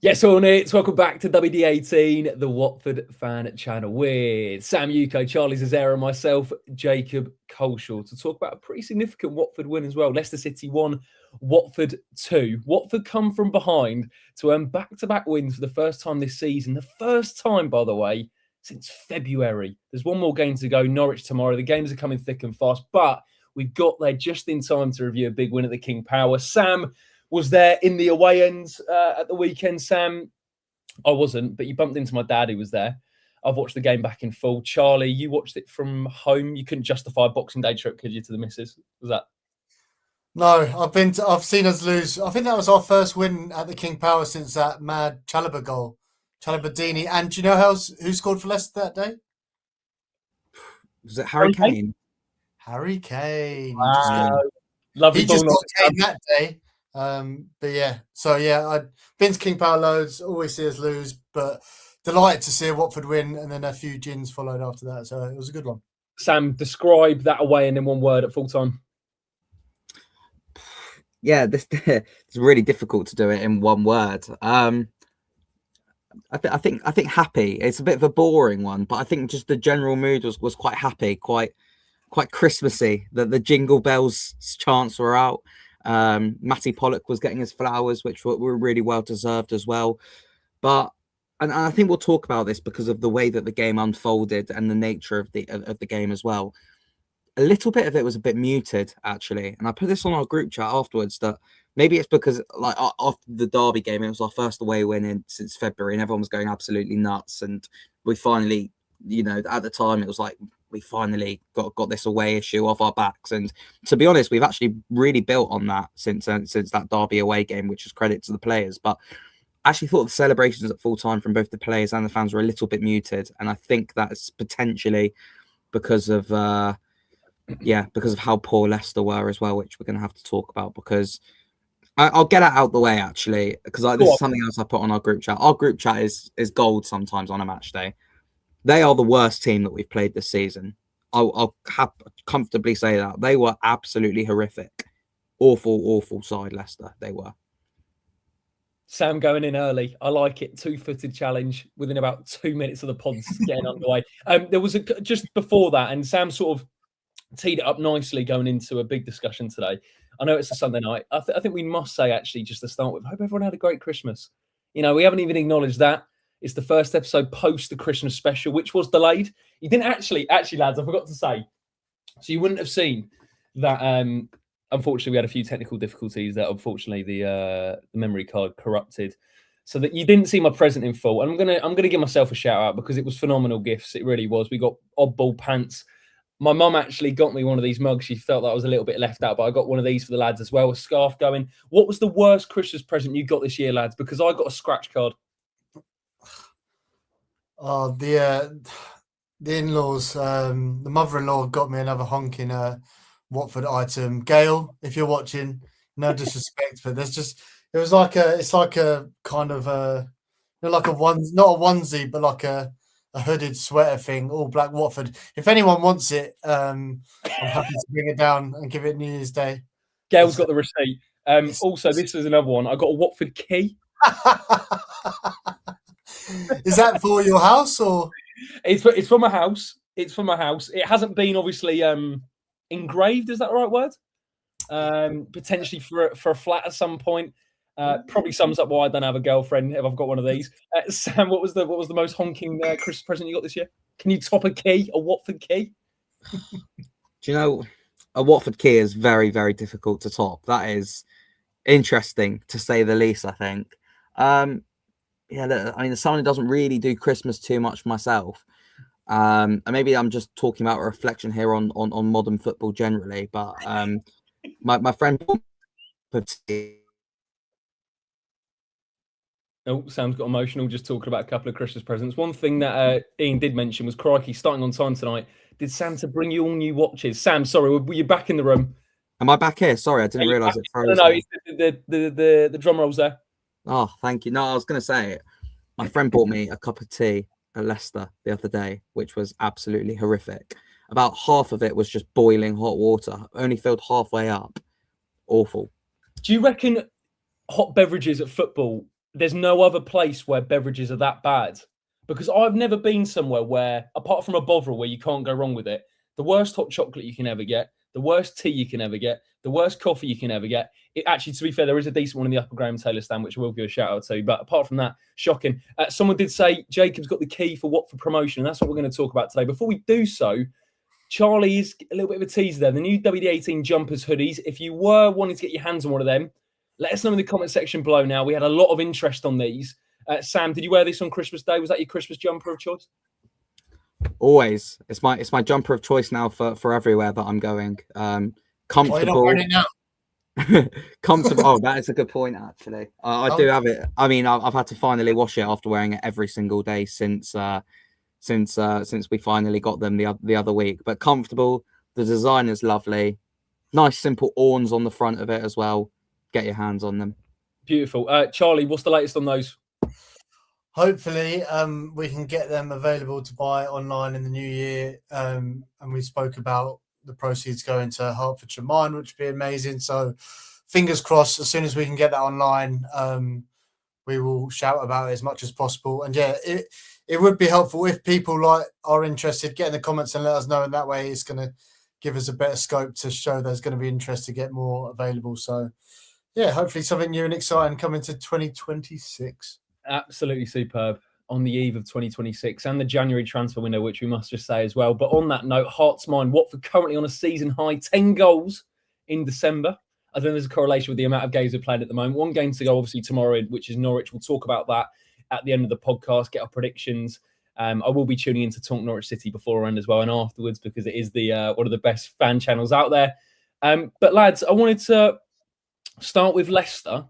Yes, all mates, welcome back to WD18, the Watford fan channel with Sam Yuko, Charlie Zazera, and myself, Jacob Coleshaw, to talk about a pretty significant Watford win as well. Leicester City 1, Watford 2. Watford come from behind to earn back-to-back wins for the first time this season. The first time, by the way, since February. There's one more game to go, Norwich tomorrow. The games are coming thick and fast, but we've got there just in time to review a big win at the King Power. Sam was there in the away ends at the weekend. Sam, I wasn't, but you bumped into my dad who was there. I've watched the game back in full. Charlie, you watched it from home. You couldn't justify a Boxing Day trip, could you, to the missus? Was that? No, I've seen us lose. I think that was our first win at the King Power since that mad Chalobah goal, Chalobah. And do you know who scored for Leicester that day? Was it Harry Kane? Harry Kane. Wow. Lovely He just ball. got Kane that day. But yeah, so yeah, I've been to King Power loads. Always see us lose, but delighted to see a Watford win, and then a few gins followed after that. So it was a good one. Sam, describe that away end in one word at full time. Yeah, it's really difficult to do it in one word. I think happy. It's a bit of a boring one, but I think just the general mood was quite happy, quite Christmassy. The jingle bells chants were out. Matty Pollock was getting his flowers, which were really well deserved as well. But and I think we'll talk about this because of the way that the game unfolded and the nature of the game as well. A little bit of it was a bit muted, actually, and I put this on our group chat afterwards that maybe it's because, like, after the Derby game, it was our first away win since February, and everyone was going absolutely nuts. And we finally, at the time, it was like we finally got this away issue off our backs. And to be honest, we've actually really built on that since that Derby away game, which is credit to the players. But I actually thought the celebrations at full time from both the players and the fans were a little bit muted, and I think that's potentially because of how poor Leicester were as well, which we're going to have to talk about. Because I'll get it out the way, actually, because this is something else I put on our group chat. Our group chat is gold sometimes on a match day. They are the worst team that we've played this season. I'll comfortably say that. They were absolutely horrific. Awful side, Leicester. They were. Sam going in early. I like it. 2-footed challenge within about 2 minutes of the pods getting underway. There was just before that, and Sam sort of teed it up nicely going into a big discussion today. I know it's a Sunday night. I think we must say, actually, just to start with, I hope everyone had a great Christmas. We haven't even acknowledged that. It's the first episode post the Christmas special, which was delayed. You didn't actually, lads, I forgot to say. So you wouldn't have seen that. Unfortunately, we had a few technical difficulties that, unfortunately, the memory card corrupted, so that you didn't see my present in full. And I'm gonna give myself a shout out because it was phenomenal gifts. It really was. We got oddball pants. My mum actually got me one of these mugs. She felt that I was a little bit left out, but I got one of these for the lads as well. A scarf going. What was the worst Christmas present you got this year, lads? Because I got a scratch card. Oh, the in-laws, the mother-in-law got me another honking Watford item. Gail, if you're watching, no disrespect, but it's like a kind of like a one, not a onesie, but like a hooded sweater thing, all black Watford. If anyone wants it, I'm happy to bring it down and give it New Year's Day. Gail's got the receipt. Also, this is another one. I got a Watford key. Is that for your house or? It's from a house. It's from a house. It hasn't been obviously engraved. Is that the right word? Potentially for a flat at some point. Probably sums up why I don't have a girlfriend if I've got one of these. Sam, what was the most honking Christmas present you got this year? Can you top a key, a Watford key? Do you know, a Watford key is very, very difficult to top. That is interesting to say the least, I think. Yeah, look, I mean, as someone who doesn't really do Christmas too much myself, and maybe I'm just talking about a reflection here on modern football generally, but my friend. Oh, Sam's got emotional just talking about a couple of Christmas presents. One thing that Ian did mention was, crikey, starting on time tonight. Did Santa bring you all new watches? Sam, sorry, were you back in the room? Am I back here? Sorry, I didn't realise it froze. No, the drum roll's there. Oh, thank you. No, I was going to say, my friend bought me a cup of tea at Leicester the other day, which was absolutely horrific. About half of it was just boiling hot water, only filled halfway up. Awful. Do you reckon hot beverages at football there's no other place where beverages are that bad, because I've never been somewhere where, apart from a Bovril where you can't go wrong with it, the worst hot chocolate you can ever get, the worst tea you can ever get, the worst coffee you can ever get. It actually, to be fair, there is a decent one in the Upper Graham Taylor stand, which we'll give a shout out to. But apart from that, shocking. Someone did say Jacob's got the key for Watford promotion. And that's what we're going to talk about today. Before we do so, Charlie's a little bit of a teaser there. The new WD18 jumpers hoodies. If you were wanting to get your hands on one of them, let us know in the comment section below now. We had a lot of interest on these. Sam, did you wear this on Christmas Day? Was that your Christmas jumper of choice? Always. It's my jumper of choice now for everywhere that I'm going. Comfortable. Why not now? Comfortable. Oh, that is a good point, actually. I do have it. I mean, I've had to finally wash it after wearing it every single day since we finally got them the other week. But comfortable. The design is lovely. Nice, simple awns on the front of it as well. Get your hands on them. Beautiful. Charlie, what's the latest on those? Hopefully, we can get them available to buy online in the new year. And we spoke about the proceeds going to Hertfordshire Mine, which would be amazing. So fingers crossed, as soon as we can get that online, we will shout about it as much as possible. And yeah, it would be helpful if people are interested, get in the comments and let us know. And that way it's going to give us a better scope to show there's going to be interest to get more available. So yeah, hopefully something new and exciting coming to 2026. Absolutely superb on the eve of 2026 and the January transfer window, which we must just say as well. But on that note, Hearts Mine, Watford currently on a season high 10 goals in December. I think there's a correlation with the amount of games we're playing at the moment. One game to go, obviously, tomorrow, which is Norwich. We'll talk about that at the end of the podcast, get our predictions. I will be tuning in to talk Norwich City beforehand as well and afterwards, because it is the one of the best fan channels out there. But lads, I wanted to start with Leicester,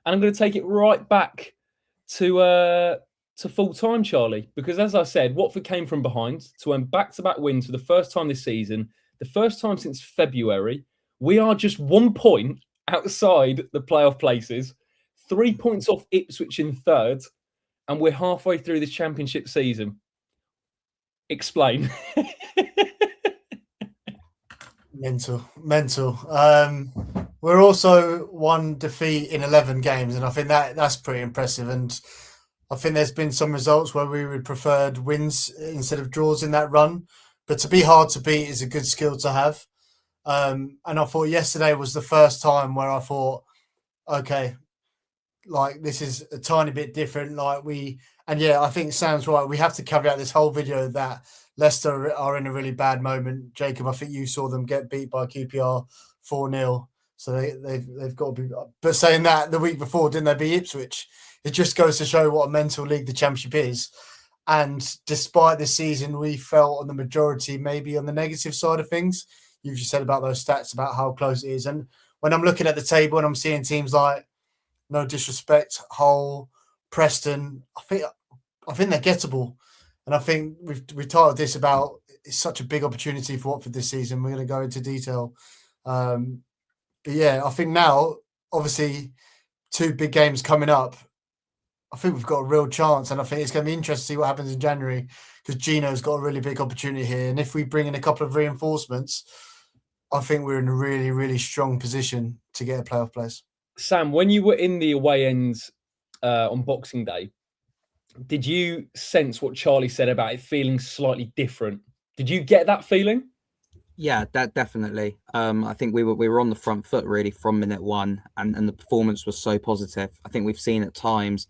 and I'm going to take it right back to full time, Charlie, because as I said, Watford came from behind to win back-to-back wins for the first time this season, the first time since February. We are just 1 point outside the playoff places, 3 points off Ipswich in third, and we're halfway through this championship season. Explain. Mental. We're also one defeat in 11 games, and I think that's pretty impressive. And I think there's been some results where we would preferred wins instead of draws in that run. But to be hard to beat is a good skill to have. And I thought yesterday was the first time where I thought, okay, like this is a tiny bit different. I think Sam's right. We have to caveat this whole video that Leicester are in a really bad moment. Jacob, I think you saw them get beat by QPR 4-0. So they've got to be. But saying that, the week before, didn't they beat Ipswich? It just goes to show what a mental league the Championship is. And despite this season, we felt on the majority, maybe on the negative side of things. You've just said about those stats, about how close it is. And when I'm looking at the table and I'm seeing teams like, no disrespect, Hull, Preston, I think they're gettable. And I think we've titled this about it's such a big opportunity for Watford this season. We're going to go into detail. But yeah, I think now, obviously, 2 big games coming up. I think we've got a real chance, and I think it's going to be interesting to see what happens in January, because Gino's got a really big opportunity here. And if we bring in a couple of reinforcements, I think we're in a really, really strong position to get a playoff place. Sam, when you were in the away end on Boxing Day, did you sense what Charlie said about it feeling slightly different? Did you get that feeling? Yeah, that definitely. I think we were on the front foot really from minute one, and the performance was so positive. I think we've seen at times,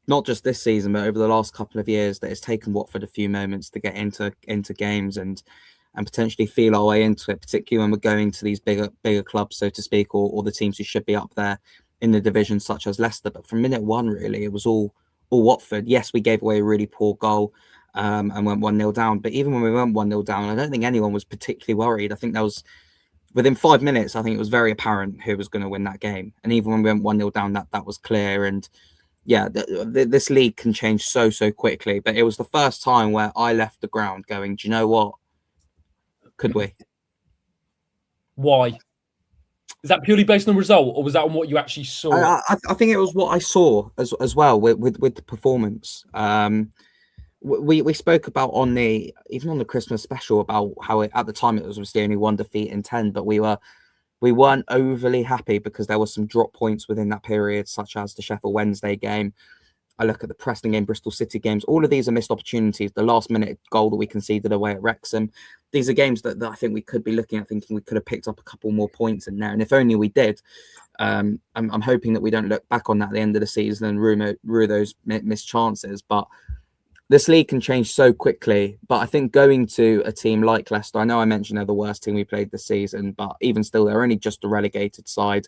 not just this season, but over the last couple of years, that it's taken Watford a few moments to get into games and potentially feel our way into it, particularly when we're going to these bigger clubs, so to speak, or the teams who should be up there in the division, such as Leicester. But from minute one, really, it was all Watford. Yes, we gave away a really poor goal and went 1-0 down. But even when we went 1-0 down, I don't think anyone was particularly worried. I think that was within 5 minutes. I think it was very apparent who was going to win that game. And even when we went 1-0 down, that was clear. And yeah, this league can change so quickly. But it was the first time where I left the ground going, do you know what? Could we? Why? Is that purely based on the result, or was that on what you actually saw? I think it was what I saw as well with the performance. We spoke about even on the Christmas special about how at the time it was obviously only 1 defeat in 10, but we were We weren't overly happy because there were some drop points within that period, such as the Sheffield Wednesday game. I look at the Preston game, Bristol City games. All of these are missed opportunities. The last-minute goal that we conceded away at Wrexham. These are games that I think we could be looking at, thinking we could have picked up a couple more points in there. And if only we did. I'm hoping that we don't look back on that at the end of the season and rue those missed chances. But this league can change so quickly. But I think going to a team like Leicester, I know I mentioned they're the worst team we played this season, but even still, they're only just a relegated side.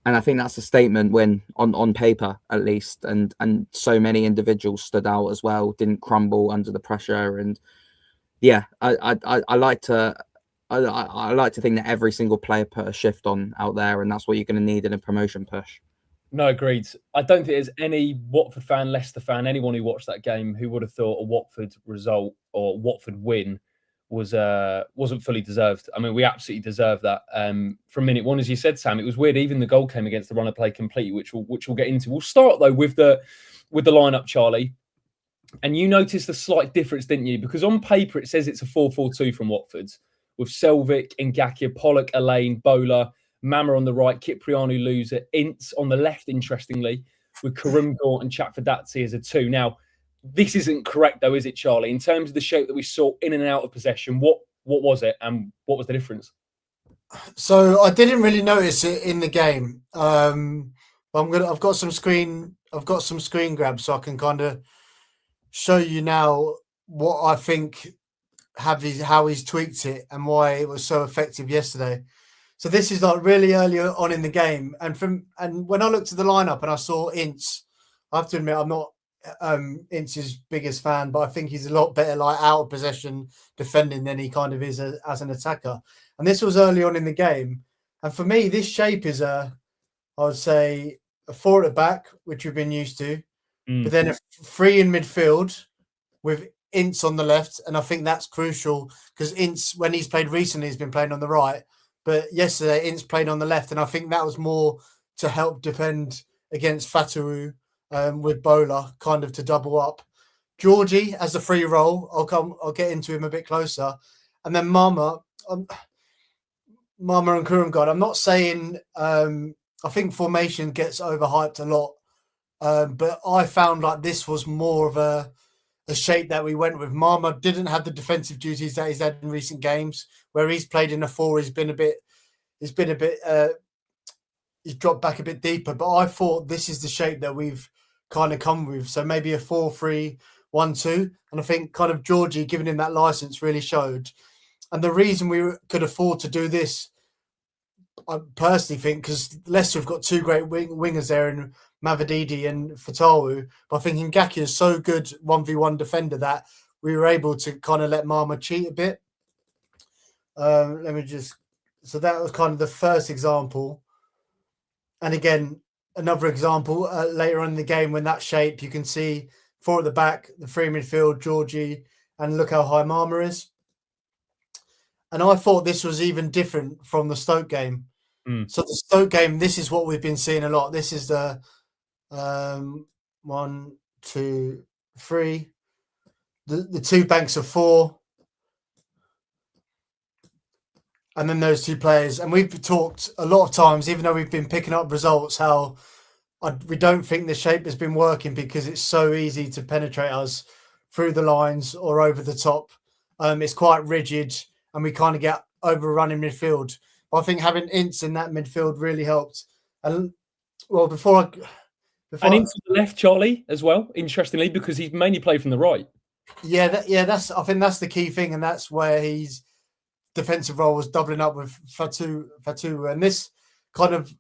And I think that's a statement when on paper, at least, and so many individuals stood out as well, didn't crumble under the pressure. And yeah, I like to think that every single player put a shift on out there, and that's what you're going to need in a promotion push. No, agreed. I don't think there's any Watford fan, Leicester fan, anyone who watched that game who would have thought a Watford result or Watford win wasn't fully deserved. I mean, we absolutely deserved that. From minute one, as you said, Sam, it was weird. Even the goal came against the run of play completely, which we'll get into. We'll start though with the lineup, Charlie. And you noticed a slight difference, didn't you? Because on paper it says it's a 4-4-2 from Watford, with Selvik, Ngakia, Pollock, Elaine, Bowler, Mama on the right, Kiprianu, Loser, Ince on the left, interestingly, with Karumgor and Chakvadadze as a 2. Now, this isn't correct, though, is it, Charlie? In terms of the shape that we saw in and out of possession, what was it, and what was the difference? So I didn't really notice it in the game. I've got some screen grabs, so I can kind of show you now what I think how he's tweaked it and why it was so effective yesterday. So this is like really early on in the game, and when I looked at the lineup and I saw Ince, I have to admit I'm not Ince's biggest fan, but I think he's a lot better like out of possession defending than he kind of is as an attacker. And this was early on in the game, and for me, this shape is I would say a 4 at the back, which we've been used to, but then a 3 in midfield with Ince on the left, and I think that's crucial because Ince, when he's played recently, has been playing on the right, but yesterday Ince played on the left, and I think that was more to help defend against Fatawu. With Bowler kind of to double up. Georgie as a free role. I'll get into him a bit closer. And then Mama and Kurumgard. I'm not saying I think formation gets overhyped a lot. But I found like this was more of a shape that we went with. Mama didn't have the defensive duties that he's had in recent games, where he's played in a 4, he's dropped back a bit deeper. But I thought this is the shape that we've kind of come with. So maybe a 4-3-1-2. And I think kind of Georgie giving him that license really showed. And the reason we could afford to do this, I personally think, because Leicester have got 2 great wingers there in Mavididi and Fatawu. But I think Ngakia is so good 1v1 defender that we were able to kind of let Mama cheat a bit. So that was kind of the first example. And again, another example later on in the game when that shape, you can see 4 at the back, the 3 midfield, Georgie, and look how high Mama is. And I thought this was even different from the Stoke game. So the Stoke game, this is what we've been seeing a lot. This is the 1, 2, 3, the 2 banks of 4. And then those 2 players. And we've talked a lot of times, even though we've been picking up results, how we don't think the shape has been working because it's so easy to penetrate us through the lines or over the top. It's quite rigid and we kind of get overrun in midfield. I think having Ince in that midfield really helped. And well, before Ince on the left, Charlie, as well, interestingly, because he's mainly played from the right. I think that's the key thing, and that's where he's defensive role was doubling up with Fatawu. And this kind of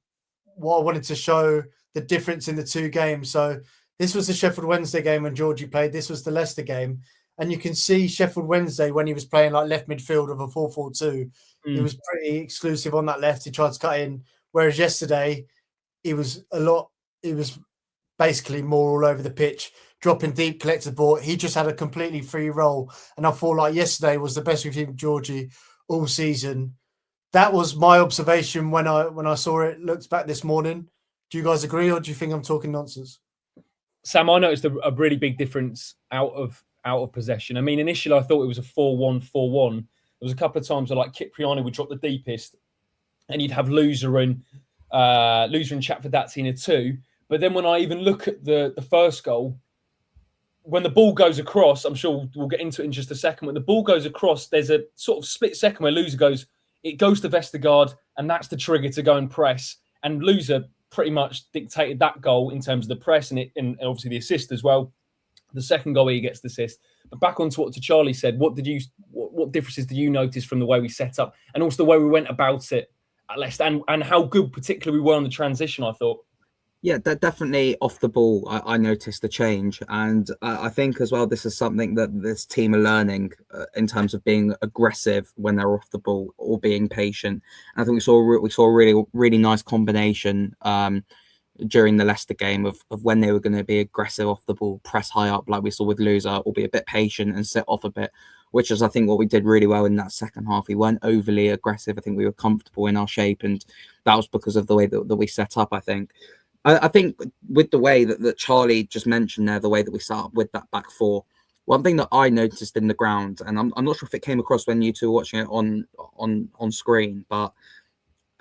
what I wanted to show the difference in the 2 games. So this was the Sheffield Wednesday game when Georgie played. This was the Leicester game. And you can see Sheffield Wednesday when he was playing like left midfield of a 4-4-2. He was pretty exclusive on that left. He tried to cut in. Whereas yesterday, he was basically more all over the pitch, dropping deep, collected ball. He just had a completely free role. And I thought like yesterday was the best we've seen Georgie all season. That was my observation when I saw it, looked back this morning. Do you guys agree, or do you think I'm talking nonsense? Sam, I noticed a really big difference out of possession. I mean, initially I thought it was a 4-1-4-1. There was a couple of times where like Kiprianu would drop the deepest and you'd have Loser and Chatford in a 2. But then when I even look at the first goal, when the ball goes across, I'm sure we'll get into it in just a second. When the ball goes across, there's a sort of split second where Loser it goes to Vestergaard, and that's the trigger to go and press. And Loser pretty much dictated that goal in terms of the press and obviously the assist as well. The second goal he gets the assist. But back on to what Charlie said, what differences do you notice from the way we set up and also the way we went about it at Leicester and how good particularly we were on the transition, I thought? Yeah, definitely off the ball. I noticed the change, and I think as well this is something that this team are learning in terms of being aggressive when they're off the ball or being patient. And I think we saw a really nice combination during the Leicester game of when they were going to be aggressive off the ball, press high up like we saw with Loser, or be a bit patient and sit off a bit, which is I think what we did really well in that second half. We weren't overly aggressive. I think we were comfortable in our shape, and that was because of the way that we set up, I think. I think with the way that Charlie just mentioned there, the way that we set up with that back four, one thing that I noticed in the ground, and I'm not sure if it came across when you two were watching it on screen, but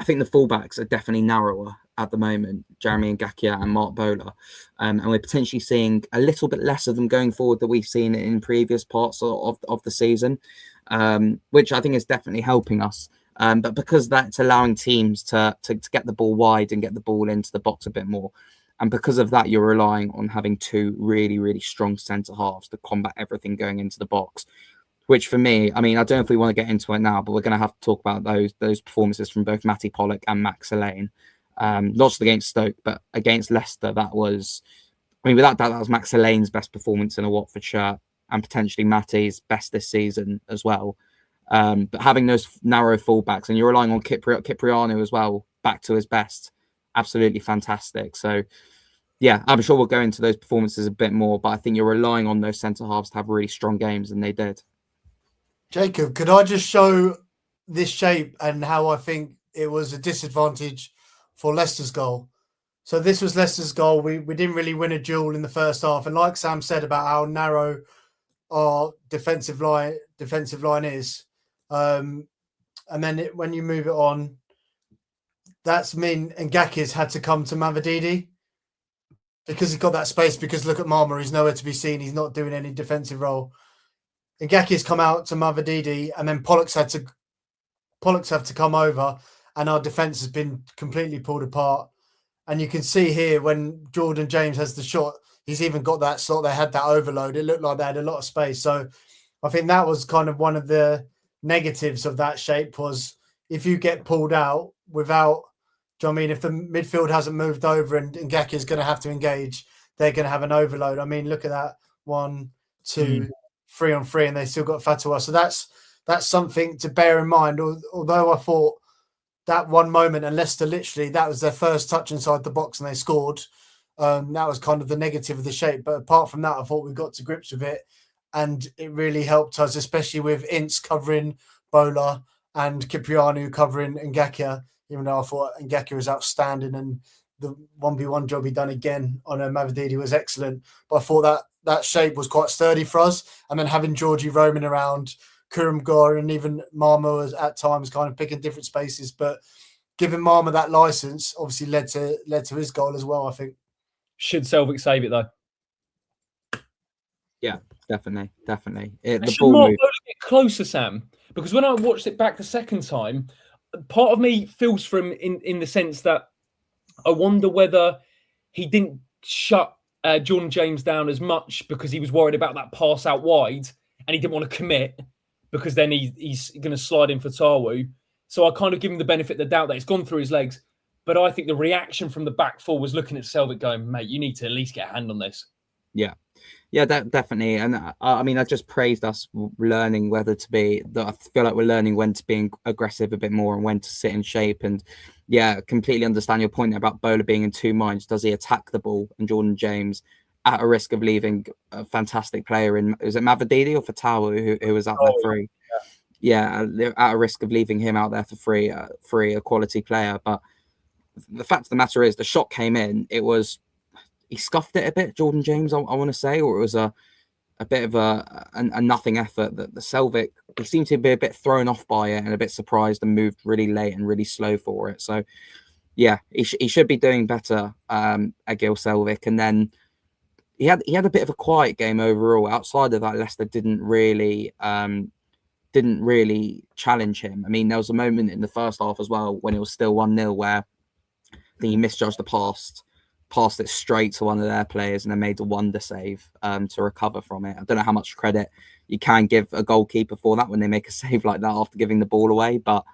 I think the fullbacks are definitely narrower at the moment, Jeremy Ngakia and Mark Bowler. And we're potentially seeing a little bit less of them going forward than we've seen in previous parts of the season, which I think is definitely helping us. But because that's allowing teams to get the ball wide and get the ball into the box a bit more. And because of that, you're relying on having two really, really strong centre halves to combat everything going into the box. Which for me, I mean, I don't know if we want to get into it now, but we're going to have to talk about those performances from both Matty Pollock and Max Alleyne. Not just against Stoke, but against Leicester. That was, I mean, without that was Max Allayne's best performance in a Watford shirt and potentially Matty's best this season as well. But having those narrow fullbacks and you're relying on Kyprianou as well, back to his best, absolutely fantastic. So, yeah, I'm sure we'll go into those performances a bit more, but I think you're relying on those centre halves to have really strong games, and they did. Jacob, could I just show this shape and how I think it was a disadvantage for Leicester's goal? So this was Leicester's goal. We didn't really win a duel in the first half, and like Sam said about how narrow our defensive line is. And then when you move it on, that's mean Ngakia's had to come to Mavididi because he's got that space. Because look at Marma, he's nowhere to be seen. He's not doing any defensive role. Ngakia's come out to Mavididi, and then Pollock's have to come over, and our defense has been completely pulled apart. And you can see here when Jordan James has the shot, he's even got that slot. They had that overload. It looked like they had a lot of space. So I think that was kind of one of the negatives of that shape was if you get pulled out without, do you know what I mean? If the midfield hasn't moved over and Ngakia is going to have to engage, they're going to have an overload. I mean, look at that 1, 2, 3 on 3, and they still got Fatwa. So that's something to bear in mind. Although I thought that one moment, and Leicester literally, that was their first touch inside the box and they scored. That was kind of the negative of the shape. But apart from that, I thought we got to grips with it. And it really helped us, especially with Ince covering Bowler and Kyprianou covering Ngakia, even though I thought Ngakia was outstanding and the 1v1 job he done again on Mavididi was excellent. But I thought that shape was quite sturdy for us. And then having Georgie roaming around, Kurumgor and even Marmo was at times kind of picking different spaces. But giving Marmo that license obviously led to his goal as well, I think. Should Selvik save it, though? Yeah, definitely. The ball moved a bit closer, Sam, because when I watched it back the second time, part of me feels for him in the sense that I wonder whether he didn't shut Jordan James down as much because he was worried about that pass out wide and he didn't want to commit because then he's going to slide in for Tawu. So I kind of give him the benefit of the doubt that it's gone through his legs. But I think the reaction from the back four was looking at Selvik going, mate, you need to at least get a hand on this. Yeah, definitely. And I mean, I just praised us learning whether to be, I feel like we're learning when to be aggressive a bit more and when to sit in shape. And yeah, completely understand your point about Bowler being in two minds. Does he attack the ball and Jordan James at a risk of leaving a fantastic player in, is it Mavididi or Fatawu who was out there free? Yeah, at a risk of leaving him out there for free, a quality player. But the fact of the matter is the shot came in, he scuffed it a bit, Jordan James, I want to say, or it was a a bit of a nothing effort. That the Selvik, he seemed to be a bit thrown off by it and a bit surprised and moved really late and really slow for it. So yeah, he should be doing better, Egil Selvik. And then he had a bit of a quiet game overall. Outside of that, Leicester didn't really challenge him. I mean, there was a moment in the first half as well when it was still 1-0 where I think he misjudged the pass, passed it straight to one of their players, and then made a wonder save to recover from it. I don't know how much credit you can give a goalkeeper for that when they make a save like that after giving the ball away, but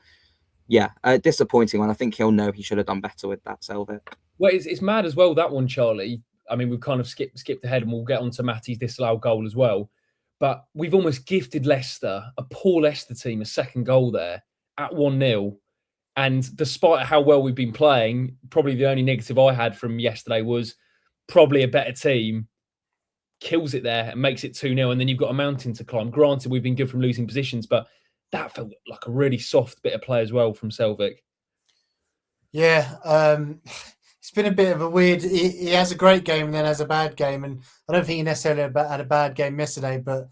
yeah, a disappointing one. I think he'll know he should have done better with that, Selvik. Well, it's mad as well, that one, Charlie. I mean, we've kind of skipped ahead, and we'll get on to Matty's disallowed goal as well. But we've almost gifted Leicester, a poor Leicester team, a second goal there at 1-0. And despite how well we've been playing, probably the only negative I had from yesterday was probably a better team kills it there and makes it 2-0. And then you've got a mountain to climb. Granted, we've been good from losing positions, but that felt like a really soft bit of play as well from Selvik. Yeah, it's been a bit of a weird. He has a great game and then has a bad game, and I don't think he necessarily had a bad game yesterday. But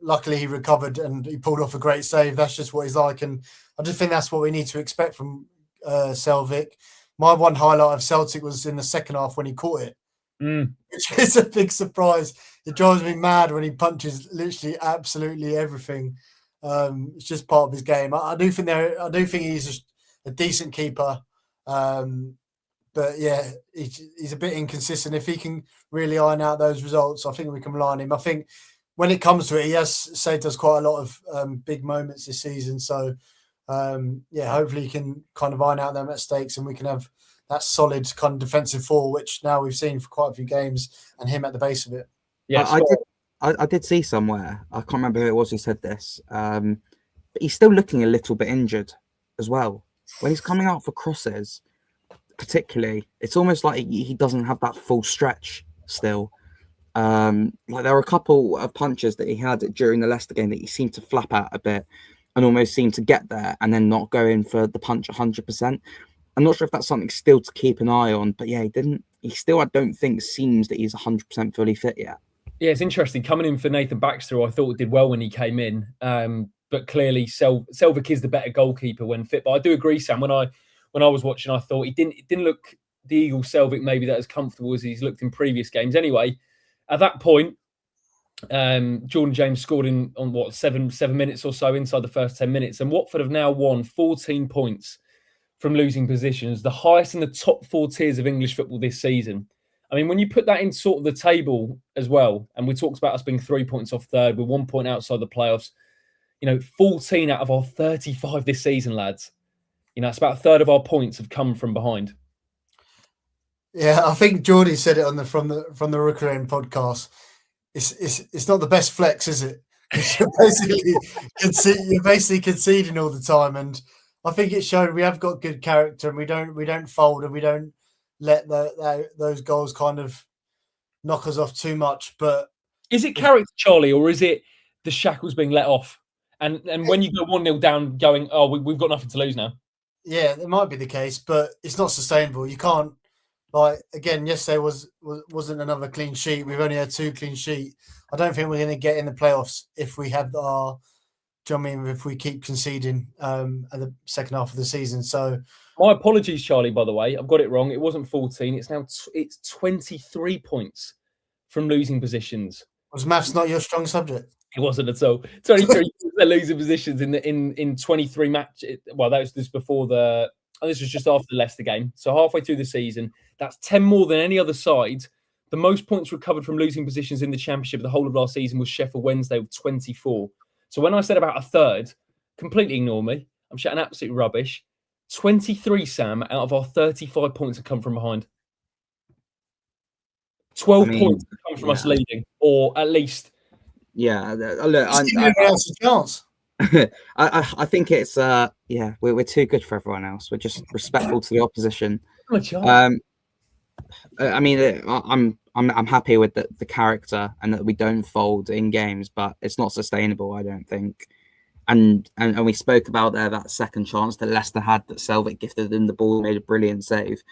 luckily, he recovered and he pulled off a great save. That's just what he's like, and I just think that's what we need to expect from Selvik. My one highlight of Celtic was in the second half when he caught it, which is a big surprise. It drives me mad when he punches literally absolutely everything. It's just part of his game. I do think he's a decent keeper, but yeah, he's a bit inconsistent. If he can really iron out those results, I think we can rely on him. I think when it comes to it, he has saved us quite a lot of big moments this season. So yeah, hopefully he can kind of iron out their mistakes and we can have that solid kind of defensive four, which now we've seen for quite a few games, and him at the base of it. Yeah, I did see somewhere, I can't remember who it was who said this, but he's still looking a little bit injured as well. When he's coming out for crosses, particularly, it's almost like he doesn't have that full stretch still. Like there were a couple of punches that he had during the Leicester game that he seemed to flap at a bit and almost seemed to get there and then not go in for the punch 100%. I'm not sure if that's something still to keep an eye on, but yeah, he still, I don't think, seems that he's 100% fully fit yet. Yeah, it's interesting. Coming in for Nathan Baxter, who I thought did well when he came in, but clearly Selvik is the better goalkeeper when fit. But I do agree, Sam, when I was watching, I thought it didn't look the Eagle Selvik maybe that as comfortable as he's looked in previous games. Anyway, at that point, Jordan James scored on 7 minutes or so inside the first 10 minutes, and Watford have now won 14 points from losing positions, the highest in the top 4 tiers of English football this season. I mean, when you put that in sort of the table as well, and we talked about us being 3 points off third, with 1 point outside the playoffs, 14 out of our 35 this season, lads. It's about a third of our points have come from behind. Yeah, I think Geordie said it from the Rooker End podcast. It's not the best flex, is it? You're basically conceding all the time, and I think it showed we have got good character, and we don't fold, and we don't let those goals kind of knock us off too much. But is it character, Charlie, or is it the shackles being let off? And when you go 1-0 down, going, oh, we've got nothing to lose now. Yeah, it might be the case, but it's not sustainable. You can't, again, yesterday wasn't another clean sheet. We've only had 2 clean sheets. I don't think we're going to get in the playoffs if we have our. Do you know what I mean? If we keep conceding at the second half of the season. So my apologies, Charlie, by the way. I've got it wrong. It wasn't 14. It's now it's 23 points from losing positions. Was maths not your strong subject? It wasn't at all. 23 losing positions in 23 matches. Well, that was just before this was just after the Leicester game. So halfway through the season, that's 10 more than any other side. The most points recovered from losing positions in the Championship the whole of last season was Sheffield Wednesday with 24. So when I said about a third, completely ignore me. I'm shouting absolute rubbish. 23, Sam, out of our 35 points have come from behind. 12 points have come from us leading, or at least. Yeah, look, a chance. I think it's we're too good for everyone else. We're just respectful to the opposition. I mean, I'm happy with the character and that we don't fold in games, but it's not sustainable, I don't think. And we spoke about that second chance that Leicester had that Selvik gifted them the ball, made a brilliant save.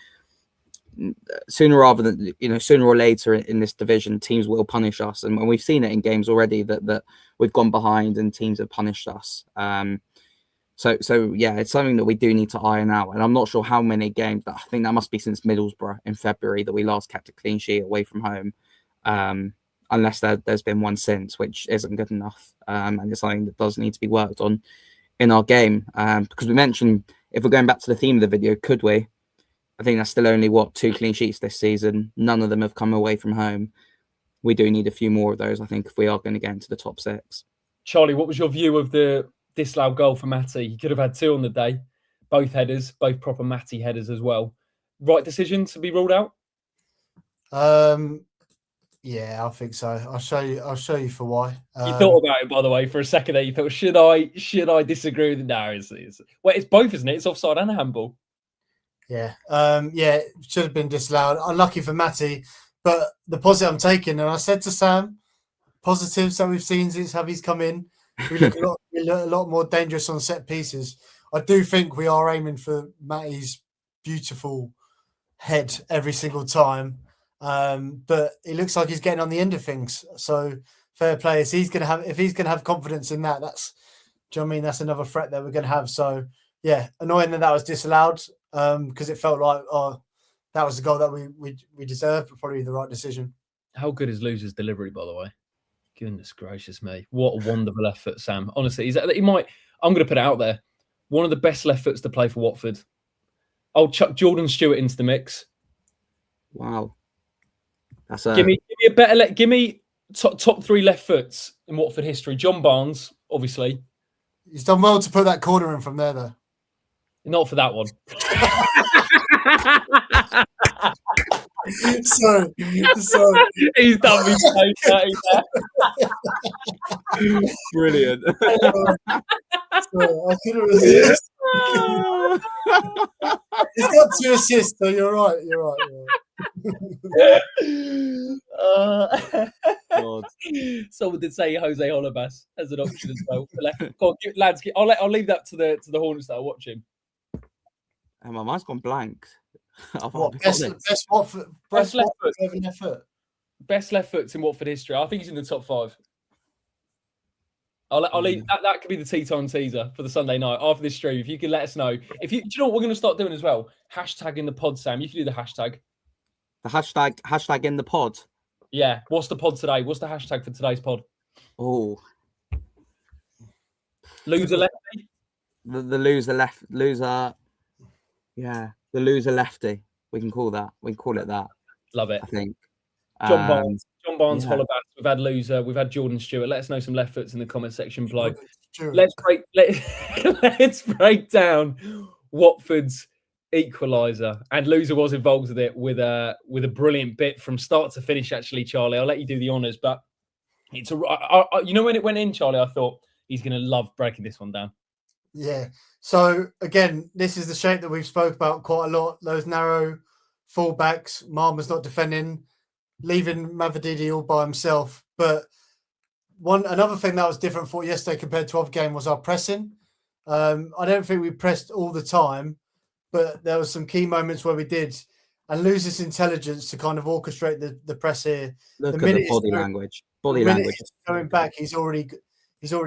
sooner rather than sooner or later in this division, teams will punish us, and we've seen it in games already that we've gone behind and teams have punished us. So yeah, it's something that we do need to iron out, and I'm not sure how many games. I think that must be since Middlesbrough in February that we last kept a clean sheet away from home, unless there's been one since, which isn't good enough, and it's something that does need to be worked on in our game. Because we mentioned, if we're going back to the theme of the video, could we? I think that's still only 2 clean sheets this season. None of them have come away from home. We do need a few more of those, I think, if we are going to get into the top 6. Charlie, what was your view of the disallowed goal for Matty? He could have had 2 on the day, both headers, both proper Matty headers as well. Right decision to be ruled out? Yeah, I think so. I'll show you for why. You thought about it, by the way, for a second there. You thought, should I disagree with it? No, it's both, isn't it? It's offside and a handball. Yeah, yeah, should have been disallowed. Unlucky for Matty, but the positive I'm taking, and I said to Sam, positives that we've seen since Javi's come in, we look a lot more dangerous on set pieces. I do think we are aiming for Matty's beautiful head every single time, but it looks like he's getting on the end of things. So fair play. If he's going to have confidence in that, that's, do you know what I mean? That's another threat that we're going to have. So yeah, annoying that was disallowed. Because it felt like, that was the goal that we deserved, but probably the right decision. How good is Loser's delivery, by the way? Goodness gracious me. What a wonderful left foot, Sam. Honestly, I'm going to put it out there, one of the best left foots to play for Watford. I'll chuck Jordan Stewart into the mix. Wow. That's Give me a better, give me top 3 left foots in Watford history. John Barnes, obviously. He's done well to put that corner in from there, though. Not for that one. Sorry. He's done me so dirty there. Brilliant. I couldn't resist. He's got 2 assists, so you're right. God. Someone did say Jose Olivas as an option as well. Go on, lads, I'll leave that to the Hornets that are watching. And my mind's gone blank. Best left foot? Best left foots in Watford history. I think he's in the top 5. I'll leave that could be the tea time teaser for the Sunday night after this stream. If you can let us know. Do you know what we're going to start doing as well? Hashtag in the pod, Sam. You can do the hashtag. The hashtag in the pod. Yeah. What's the pod today? What's the hashtag for today's pod? Oh, loser lefty. The loser. Yeah, the loser lefty. We can call it that. Love it. I think. John Barnes, yeah. Holobas. We've had loser. We've had Jordan Stewart. Let us know some left foots in the comment section below. Stewart. Let's break down Watford's equaliser, and loser was involved with it with a brilliant bit from start to finish. Actually, Charlie, I'll let you do the honours, but it's when it went in, Charlie, I thought he's going to love breaking this one down. Yeah. So again, this is the shape that we've spoke about quite a lot. Those narrow fullbacks, Marma's not defending, leaving Mavadidi all by himself. But another thing that was different for yesterday compared to other game was our pressing. I don't think we pressed all the time, but there were some key moments where we did, and lose this intelligence to kind of orchestrate the press here. Look at the body language. Body language going back. He's already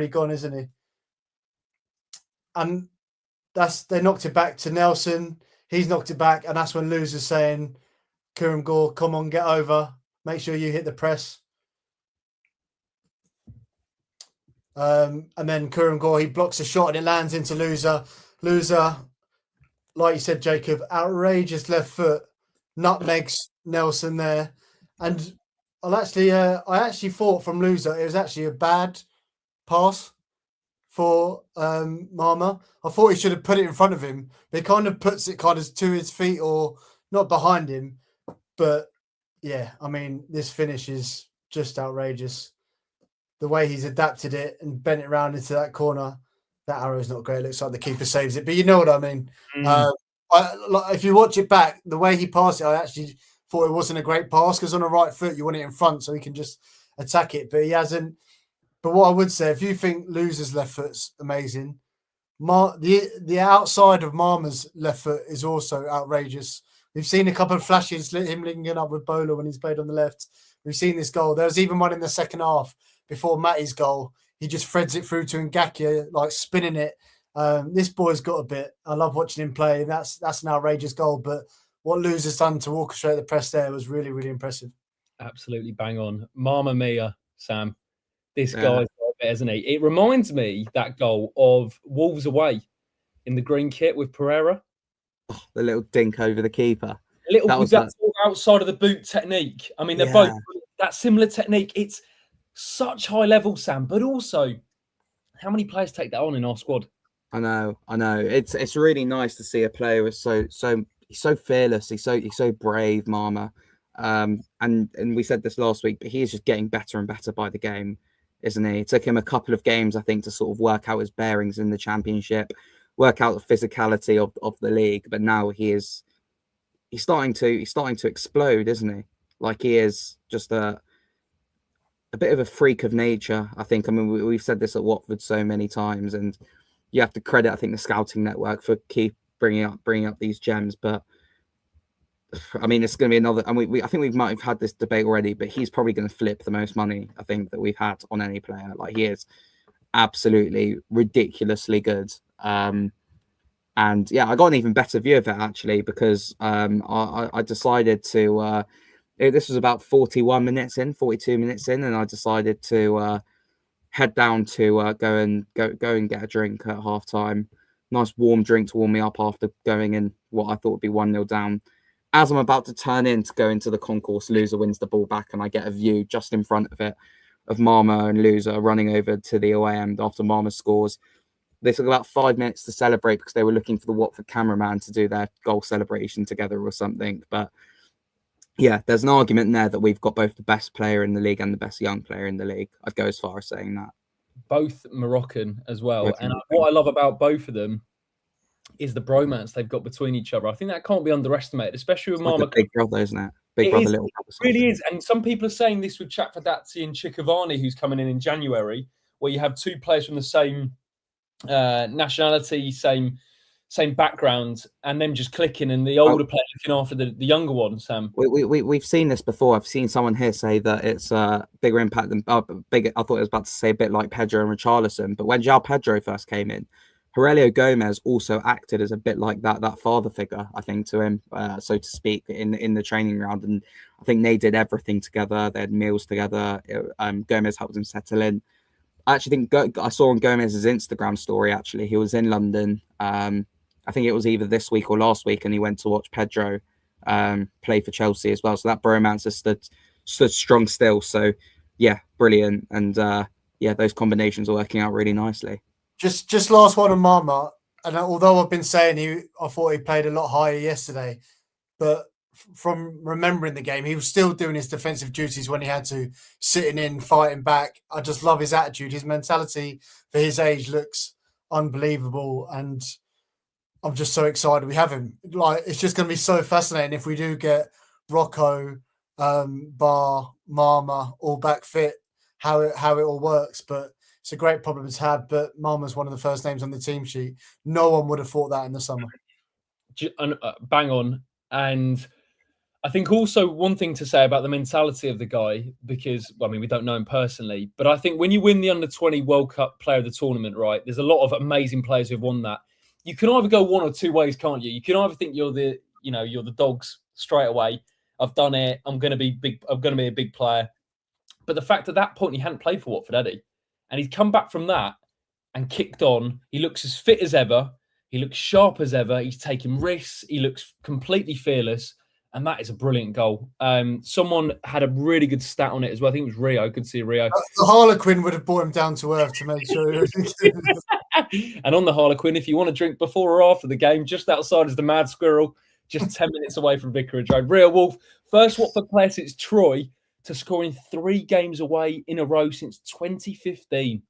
gone, isn't he? And they knocked it back to Nelson. He's knocked it back, and that's when Loser's saying, Kieran Gore, come on, get over. Make sure you hit the press. And then Kieran Gore, he blocks a shot and it lands into Loser. Loser, like you said, Jacob, outrageous left foot, nutmegs Nelson there. And I actually thought from Loser it was actually a bad pass for Marma. I thought he should have put it in front of him, but he kind of puts it kind of to his feet or not behind him. But yeah, I mean, this finish is just outrageous. The way he's adapted it and bent it around into that corner, that arrow's not great. It looks like the keeper saves it, but you know what I mean. If you watch it back, the way he passed it, I actually thought it wasn't a great pass because on the right foot, you want it in front so he can just attack it, but he hasn't. But what I would say, if you think Loser's left foot's amazing, the outside of Marma's left foot is also outrageous We've seen a couple of flashes, him linking up with Bola when he's played on the left. We've seen this goal. There was even one in the second half before Matty's goal. He just threads it through to Ngakia, like spinning it. This boy's got a bit. I love watching him play. That's an outrageous goal. But what Luz has done to orchestrate the press there was really, really impressive. Absolutely bang on. Mamma mia, Sam. This guy's got a bit, hasn't he? It reminds me, that goal, of Wolves away in the green kit with Pereira. Oh, the little dink over the keeper. That was outside of the boot technique. I mean, they're both that similar technique. It's such high level, Sam, but also how many players take that on in our squad? I know. It's really nice to see a player who's he's so fearless. He's so brave, Mama. And we said this last week, but he is just getting better and better by the game, isn't he? It took him a couple of games, I think, to sort of work out his bearings in the Championship, work out the physicality of the league. But now he's starting to explode, isn't he? Like, he is just a bit of a freak of nature, I think. I mean, we've said this at Watford so many times, and you have to credit, I think, the scouting network for keep bringing up these gems. But I mean, it's going to be another. And I think we might have had this debate already, but he's probably going to flip the most money, I think, that we've had on any player. Like, he is absolutely ridiculously good. And yeah, I got an even better view of it, actually, because I decided to. This was about 42 minutes in, and I decided to head down to go and get a drink at halftime. Nice warm drink to warm me up after going in what I thought would be 1-0 down. As I'm about to turn in to go into the concourse, Loser wins the ball back, and I get a view just in front of it of Marma and Loser running over to the away end after Marma scores. They took about 5 minutes to celebrate because they were looking for the Watford cameraman to do their goal celebration together or something. But yeah, there's an argument there that we've got both the best player in the league and the best young player in the league. I'd go as far as saying that. Both Moroccan as well. And what I love about both of them is the bromance they've got between each other. I think that can't be underestimated, especially with Marma. Like a big brother, isn't it? Big brother, little brother. It really is. And some people are saying this with Chakvadadze and Chikavani, who's coming in January, where you have two players from the same nationality, same background, and them just clicking, and the older player looking after the younger one. Sam, we've seen this before. I've seen someone here say that it's a bigger impact than bigger. I thought it was about to say a bit like Pedro and Richarlison, but when João Pedro first came in, Aurelio Gomez also acted as a bit like that father figure, I think, to him, so to speak, in the training ground. And I think they did everything together. They had meals together. Gomez helped him settle in. I actually think I saw on Gomez's Instagram story, actually, he was in London. I think it was either this week or last week, and he went to watch Pedro play for Chelsea as well. So that bromance has stood strong still. So yeah, brilliant. And yeah, those combinations are working out really nicely. Just last one on Marma, and although I've been saying I thought he played a lot higher yesterday, but from remembering the game, he was still doing his defensive duties when he had to, sitting in, fighting back. I just love his attitude. His mentality for his age looks unbelievable, and I'm just so excited we have him. Like, it's just going to be so fascinating if we do get Rocco, Bar, Marma all back fit, how it all works. But it's a great problem to have. But Marma's one of the first names on the team sheet. No one would have thought that in the summer. Bang on. And I think also one thing to say about the mentality of the guy, because, well, I mean, we don't know him personally, but I think when you win the Under-20 World Cup Player of the Tournament, right, there's a lot of amazing players who've won that. You can either go one or two ways, can't you? You can either think you're the dogs straight away. I've done it. I'm going to be big. I'm going to be a big player. But the fact at that point he hadn't played for Watford, had he? And he's come back from that and kicked on. He looks as fit as ever. He looks sharp as ever. He's taking risks. He looks completely fearless. And that is a brilliant goal. Someone had a really good stat on it as well. I think it was Rio. Good to see Rio. The Harlequin would have brought him down to earth to make sure. And on the Harlequin, if you want to drink before or after the game, just outside is the Mad Squirrel, just 10 minutes away from Vicarage Road. Rio Wolf, first Watford player since Troy to score in 3 games away in a row since 2015.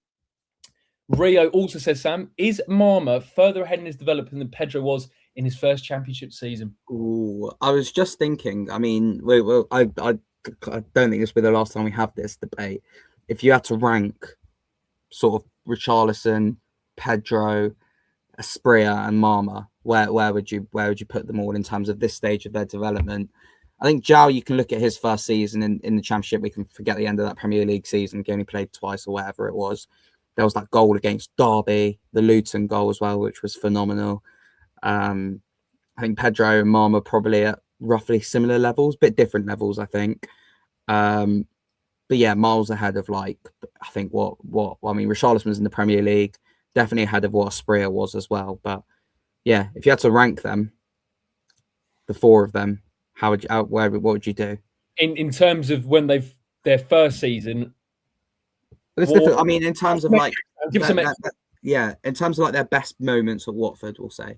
Rio also says, Sam, is Marma further ahead in his development than Pedro was in his first Championship season? Ooh, I was just thinking, I mean, I don't think this will be the last time we have this debate. If you had to rank sort of Richarlison, Pedro, Asprilla and Marma, where would you put them all in terms of this stage of their development? I think Zhao, you can look at his first season in the Championship. We can forget the end of that Premier League season. He only played twice or whatever it was. There was that goal against Derby, the Luton goal as well, which was phenomenal. I think Pedro and Marma probably at roughly similar levels, bit different levels, I think. But yeah, miles ahead of I think Richarlison was in the Premier League, definitely ahead of what Asprilla was as well. But yeah, if you had to rank them, the four of them, what would you do? In terms of when their first season? But it's different. I mean, in terms of in terms of their best moments at Watford, we'll say.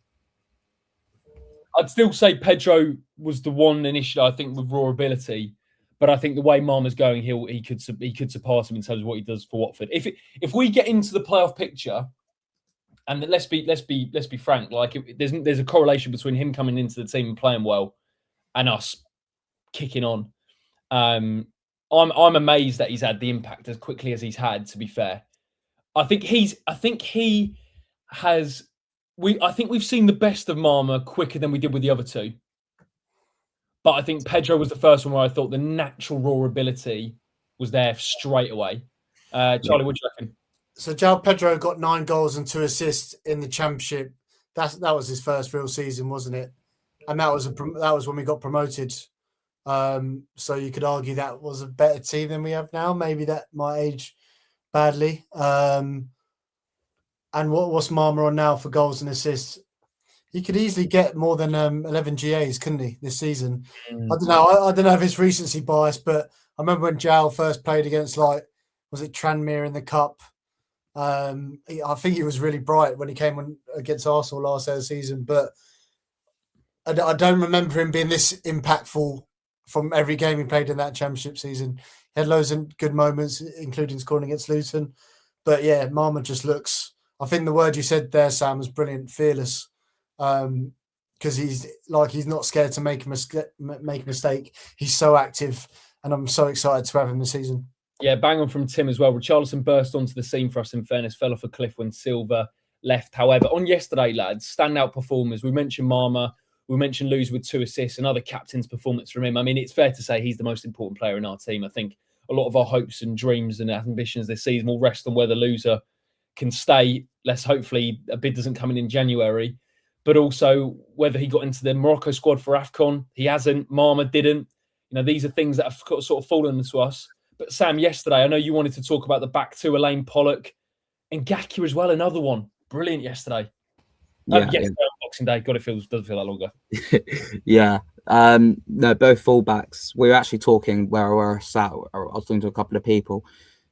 I'd still say Pedro was the one initially, I think, with raw ability. But I think the way Marma's going, he could surpass him in terms of what he does for Watford. If we get into the playoff picture, and let's be frank, there's a correlation between him coming into the team and playing well, and us kicking on. I'm amazed that he's had the impact as quickly as he's had. To be fair, I think we've seen the best of Marma quicker than we did with the other two. But I think Pedro was the first one where I thought the natural raw ability was there straight away. Charlie, what do you reckon? So João Pedro got 9 goals and 2 assists in the Championship. That was his first real season, wasn't it? And that was when we got promoted. So you could argue that was a better team than we have now. Maybe that might age badly. And what's Marma on now for goals and assists? He could easily get more than 11 GAs, couldn't he, this season? I don't know. I don't know if it's recency bias, but I remember when João first played against, was it Tranmere in the Cup? I think he was really bright when he came against Arsenal last year season, but I don't remember him being this impactful from every game he played in that Championship season. He had loads of good moments, including scoring against Luton. But yeah, Marma just looks, I think the word you said there, Sam, was brilliant, fearless. Because he's not scared to make a mistake. He's so active, and I'm so excited to have him this season. Yeah, bang on from Tim as well. Richarlison burst onto the scene for us, in fairness, fell off a cliff when Silva left. However, on yesterday, lads, standout performers. We mentioned Marma, we mentioned Luz with 2 assists, another captain's performance from him. I mean, it's fair to say he's the most important player in our team. I think a lot of our hopes and dreams and ambitions this season will rest on whether Loser can stay. Hopefully a bid doesn't come in January. But also whether he got into the Morocco squad for AFCON. He hasn't. Marma didn't. These are things that have sort of fallen to us. But Sam, yesterday, I know you wanted to talk about the back two, Elaine Pollock and Gakia as well. Another one. Brilliant yesterday. Yesterday on Boxing Day. God, doesn't feel that longer. Yeah. No, both fullbacks. We were actually talking where we were sat. I was talking to a couple of people,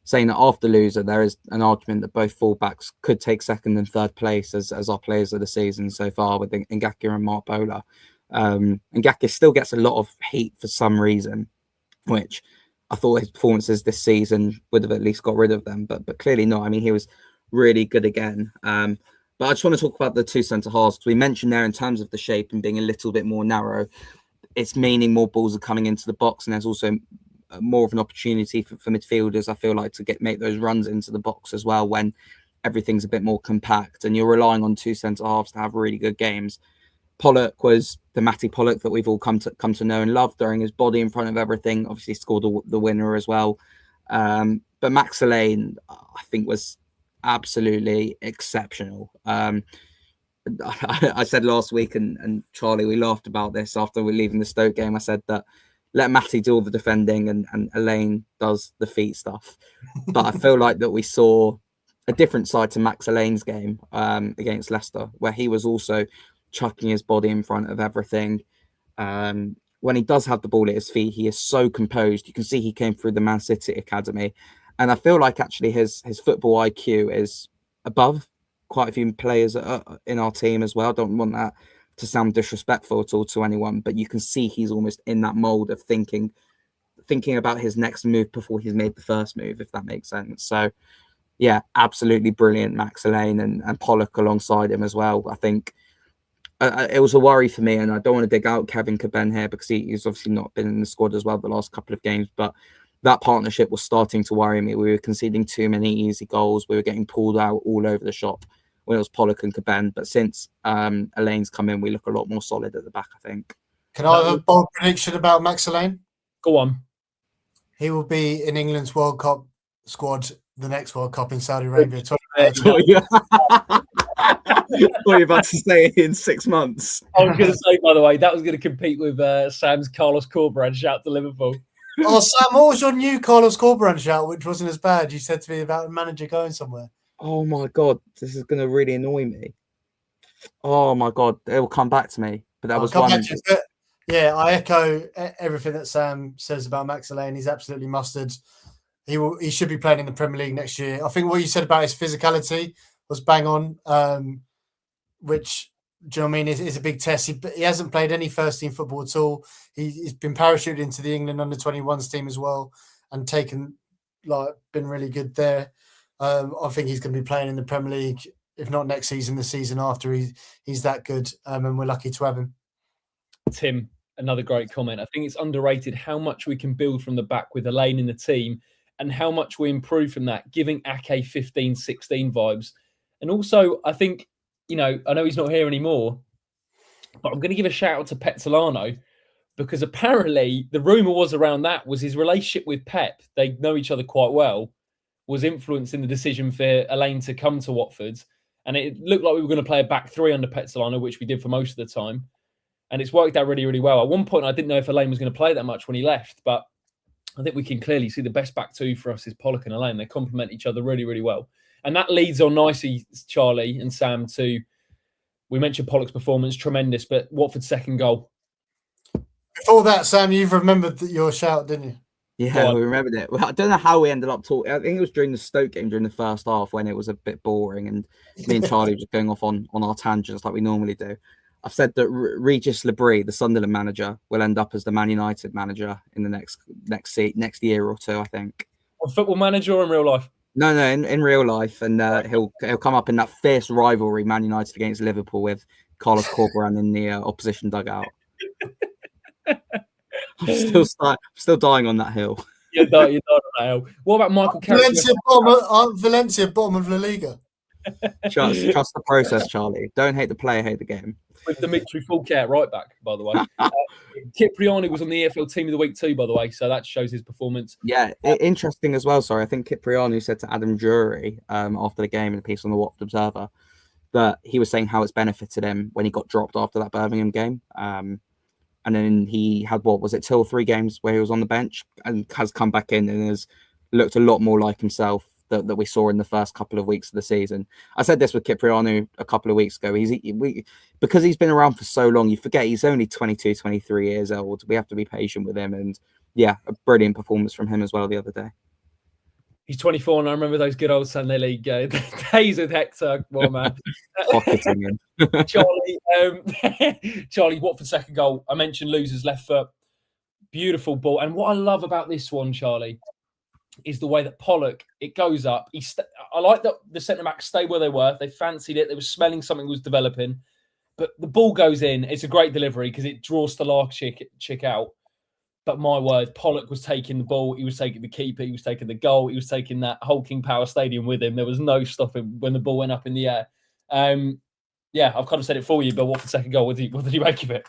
saying that after Loser, there is an argument that both fullbacks could take second and third place as our players of the season so far with Ngakia and Mark Bowler. Ngakia still gets a lot of heat for some reason, which I thought his performances this season would have at least got rid of them, but clearly not. I mean, he was really good again. But I just want to talk about the 2 centre-halves, because we mentioned there in terms of the shape and being a little bit more narrow, it's meaning more balls are coming into the box, and there's also more of an opportunity for midfielders, I feel like, to make those runs into the box as well when everything's a bit more compact and you're relying on 2 centre-halves to have really good games. Pollock was the Matty Pollock that we've all come to know and love, throwing his body in front of everything, obviously scored the winner as well. But Max Elaine, I think, was absolutely exceptional. I said last week, and Charlie, we laughed about this after we're leaving the Stoke game. I said that let Matty do all the defending and Elaine does the feet stuff. But I feel like that we saw a different side to Max Elaine's game against Leicester, where he was also chucking his body in front of everything. When he does have the ball at his feet, he is so composed. You can see he came through the Man City Academy. And I feel like actually his football IQ is above quite a few players in our team as well. I don't want that to sound disrespectful at all to anyone, but you can see he's almost in that mold of thinking about his next move before he's made the first move, if that makes sense. So yeah, absolutely brilliant, Max Elaine and Pollock alongside him as well. I think it was a worry for me, and I don't want to dig out Kevin Caben here because he's obviously not been in the squad as well the last couple of games, but that partnership was starting to worry me. We were conceding too many easy goals. We were getting pulled out all over the shop. when it was Pollock and Caben. But since Elaine's come in, we look a lot more solid at the back, I think. Can I have a bold prediction about Max Elaine? Go on. He will be in England's World Cup squad, the next World Cup in Saudi Arabia. I thought you were about to say in 6 months. I was going to say, by the way, that was going to compete with Sam's Carlos Corberán shout to Liverpool. Oh, Sam, what was your new Carlos Corberán shout, which wasn't as bad? You said to me about a manager going somewhere. Oh my God, this is going to really annoy me. Oh my God, it will come back to me. But that was one. Yeah, I echo everything that Sam says about Max Elaine. He's absolutely mustard. He should be playing in the Premier League next year. I think what you said about his physicality was bang on, which, do you know what I mean, is a big test. He hasn't played any first-team football at all. He's been parachuted into the England under-21s team as well and been really good there. I think he's going to be playing in the Premier League, if not next season, the season after. He's that good, and we're lucky to have him. Tim, another great comment. I think it's underrated how much we can build from the back with Elaine in the team and how much we improve from that, giving Ake 15, 16 vibes. And also, I think, I know he's not here anymore, but I'm going to give a shout out to Petzolano because apparently the rumour was his relationship with Pep, they know each other quite well, was influencing the decision for Elaine to come to Watford. And it looked like we were going to play a back three under Petzolano, which we did for most of the time. And it's worked out really, really well. At one point, I didn't know if Elaine was going to play that much when he left, but I think we can clearly see the best back two for us is Pollock and Elaine. They complement each other really, really well. And that leads on nicely, Charlie and Sam, to, we mentioned Pollock's performance, tremendous, but Watford's second goal. Before that, Sam, you've remembered your shout, didn't you? Yeah, we remembered it. Well, I don't know how we ended up talking. I think it was during the Stoke game during the first half when it was a bit boring and me and Charlie were just going off on our tangents like we normally do. I've said that Regis Lebris, the Sunderland manager, will end up as the Man United manager in the next year or two, I think. A football manager or in real life? No, in real life, and he'll come up in that fierce rivalry, Man United against Liverpool, with Carlos Corberán in the opposition dugout. I'm still dying on that hill. You're dying on that hill. What about Michael Carrick? Valencia, bottom of La Liga. Trust the process, Charlie. Don't hate the player, hate the game. With Dimitri Fulker right back, by the way. Cipriani was on the EFL Team of the Week too, by the way, so that shows his performance. Yeah, interesting as well. Sorry, I think Cipriani said to Adam Drury after the game in a piece on the Watford Observer that he was saying how it's benefited him when he got dropped after that Birmingham game. And then he had, 2 or 3 games where he was on the bench and has come back in and has looked a lot more like himself that we saw in the first couple of weeks of the season. I said this with Cipriano a couple of weeks ago. Because he's been around for so long, you forget he's only 22, 23 years old. We have to be patient with him. And yeah, a brilliant performance from him as well the other day. He's 24, and I remember those good old Sunday League days with Hector. Well, man. Pocketing him. Charlie, Watford second goal. I mentioned losers left foot. Beautiful ball. And what I love about this one, Charlie, is the way that Pollock, it goes up. I like that the centre-backs stayed where they were. They fancied it. They were smelling something was developing. But the ball goes in. It's a great delivery because it draws Starlark out. But my word, Pollock was taking the ball. He was taking the keeper. He was taking the goal. He was taking that whole King Power Stadium with him. There was no stopping when the ball went up in the air. Yeah, I've kind of said it for you, but what for the second goal? What did he make of it?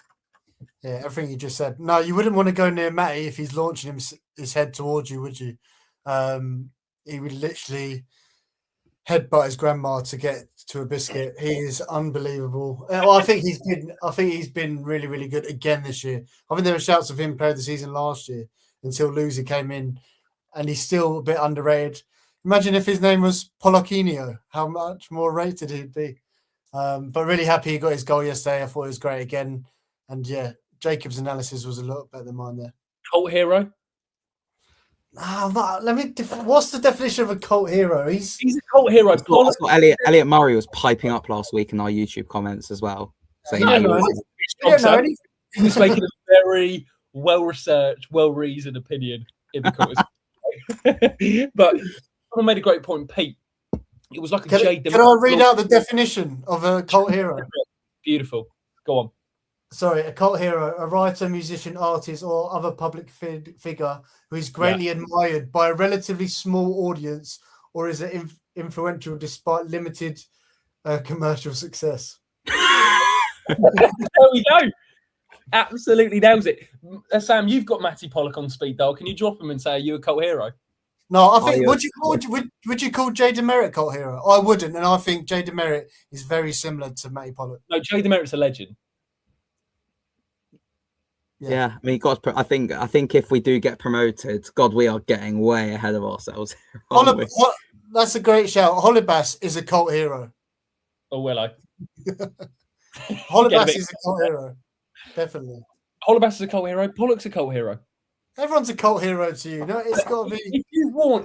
Yeah, everything you just said. No, you wouldn't want to go near Matty if he's launching his head towards you, would you? He would literally headbutt his grandma to get to a biscuit. He is unbelievable. Well, I think he's been really, really good again this year. I think there were shouts of him playing the season last year until Lucy came in, and he's still a bit underrated. Imagine if his name was Polocchino, how much more rated he'd be. But really happy he got his goal yesterday. I thought it was great again. And yeah, Jacob's analysis was a lot better than mine there. Cult hero? What's the definition of a cult hero? He's a cult hero. I thought Elliot Murray was piping up last week in our YouTube comments as well. So he was making a very well-researched, well-reasoned opinion in the comments. But someone made a great point, Pete. It was like a jade. Can I read out the definition of a cult hero? Beautiful. Go on. Sorry, a cult hero, a writer, musician, artist, or other public figure who is greatly admired by a relatively small audience or is influential despite limited commercial success. There we go. Absolutely nails it. Sam, you've got Matty Pollock on speed dial. Can you drop him and say, are you a cult hero? No, I think would you call Jay Demerit cult hero? I wouldn't, and I think Jay Demerit is very similar to Matty Pollock. No, Jay Demerit's a legend. Yeah, I mean, I think if we do get promoted, God, we are getting way ahead of ourselves. That's a great shout. Hollybass is a cult hero. Oh, will I? Hollybass is a cult hero. Definitely. Hollybass is a cult hero. Pollock's a cult hero. Everyone's a cult hero to you. No, it's got to be.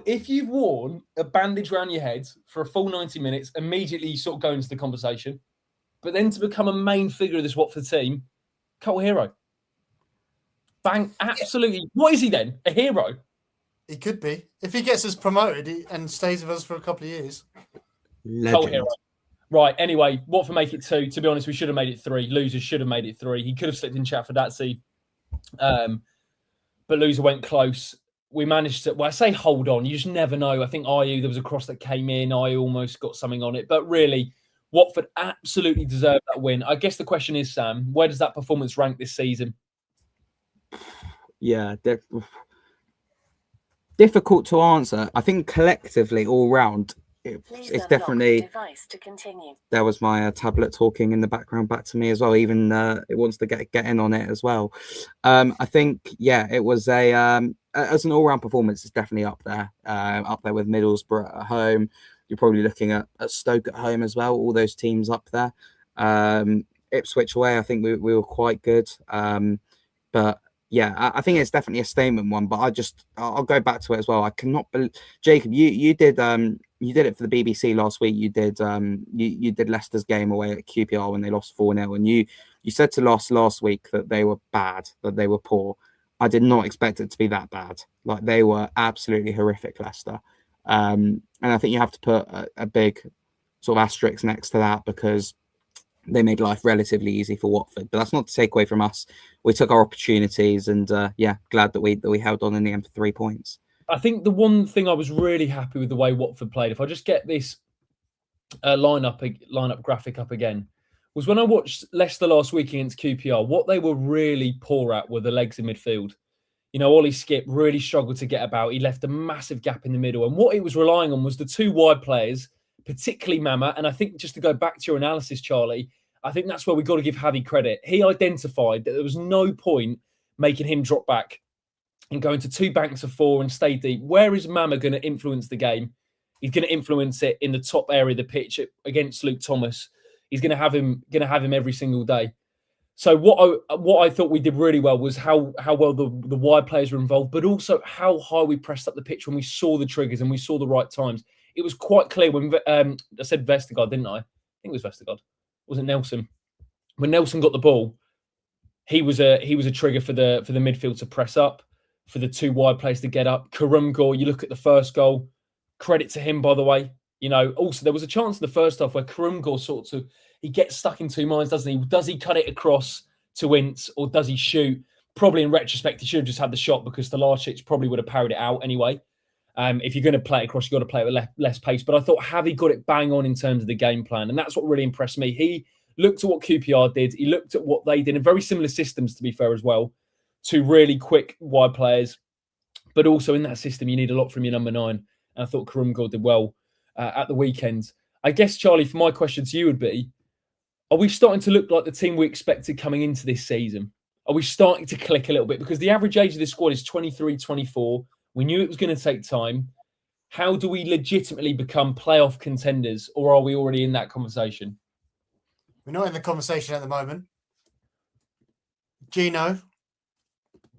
If you've worn a bandage around your head for a full 90 minutes, immediately you sort of go into the conversation. But then to become a main figure of this Watford team, cult hero. Bang, absolutely. Yeah. What is he then? A hero? He could be. If he gets us promoted and stays with us for a couple of years. Legend. Cult hero. Right, anyway, Watford make it 2. To be honest, we should have made it 3. Losers should have made it 3. He could have slipped in chat for that, see. But Loser went close. We managed to, I say hold on. You just never know. I think Ayew, there was a cross that came in. Ayew almost got something on it. But really, Watford absolutely deserved that win. I guess the question is, Sam, where does that performance rank this season? Yeah, difficult to answer. I think collectively, all round, it's definitely. Device to continue. There was my tablet talking in the background back to me as well. Even it wants to get in on it as well. I think, yeah, it was as an all-round performance, it's definitely up there with Middlesbrough at home. You're probably looking at Stoke at home as well. All those teams up there. Ipswich away, I think we were quite good. But yeah, I think it's definitely a statement one. But I'll go back to it as well. I cannot believe, Jacob, you did it for the BBC last week. You did you did Leicester's game away at QPR when they lost 4-0, and you said to us last week that they were bad, that they were poor. I did not expect it to be that bad. Like, they were absolutely horrific, Leicester. And I think you have to put a big sort of asterisk next to that, because they made life relatively easy for Watford. But that's not to take away from us. We took our opportunities, and glad that we held on in the end for 3 points. I think the one thing I was really happy with the way Watford played, if I just get this lineup graphic up again, was when I watched Leicester last week against QPR. What they were really poor at were the legs in midfield. You know, Ollie Skip really struggled to get about. He left a massive gap in the middle. And what he was relying on was the 2 wide players, particularly Mama. And I think, just to go back to your analysis, Charlie, I think that's where we've got to give Javi credit. He identified that there was no point making him drop back and go into 2 banks of 4 and stay deep. Where is Mama going to influence the game? He's going to influence it in the top area of the pitch against Luke Thomas. He's going to have him every single day. So what I thought we did really well was how well the wide players were involved, but also how high we pressed up the pitch when we saw the triggers and we saw the right times. It was quite clear when I said Vestergaard, didn't I? I think it was Vestergaard. Wasn't Nelson? When Nelson got the ball, he was a trigger for the midfield to press up, for the 2 wide players to get up. Karumgor, you look at the first goal. Credit to him, by the way. You know, also there was a chance in the first half where Karumgor he gets stuck in 2 minds, doesn't he? Does he cut it across to Ince, or does he shoot? Probably in retrospect, he should have just had the shot, because Stalacic probably would have parried it out anyway. If you're going to play it across, you've got to play it with less pace. But I thought Javi got it bang on in terms of the game plan. And that's what really impressed me. He looked at what QPR did. He looked at what they did, and very similar systems, to be fair, as well, to really quick wide players. But also in that system, you need a lot from your number 9. And I thought Karumgor did well at the weekend. I guess, Charlie, for my question to you would be, are we starting to look like the team we expected coming into this season? Are we starting to click a little bit? Because the average age of this squad is 23, 24. We knew it was going to take time. How do we legitimately become playoff contenders, or are we already in that conversation? We're not in the conversation at the moment. Gino,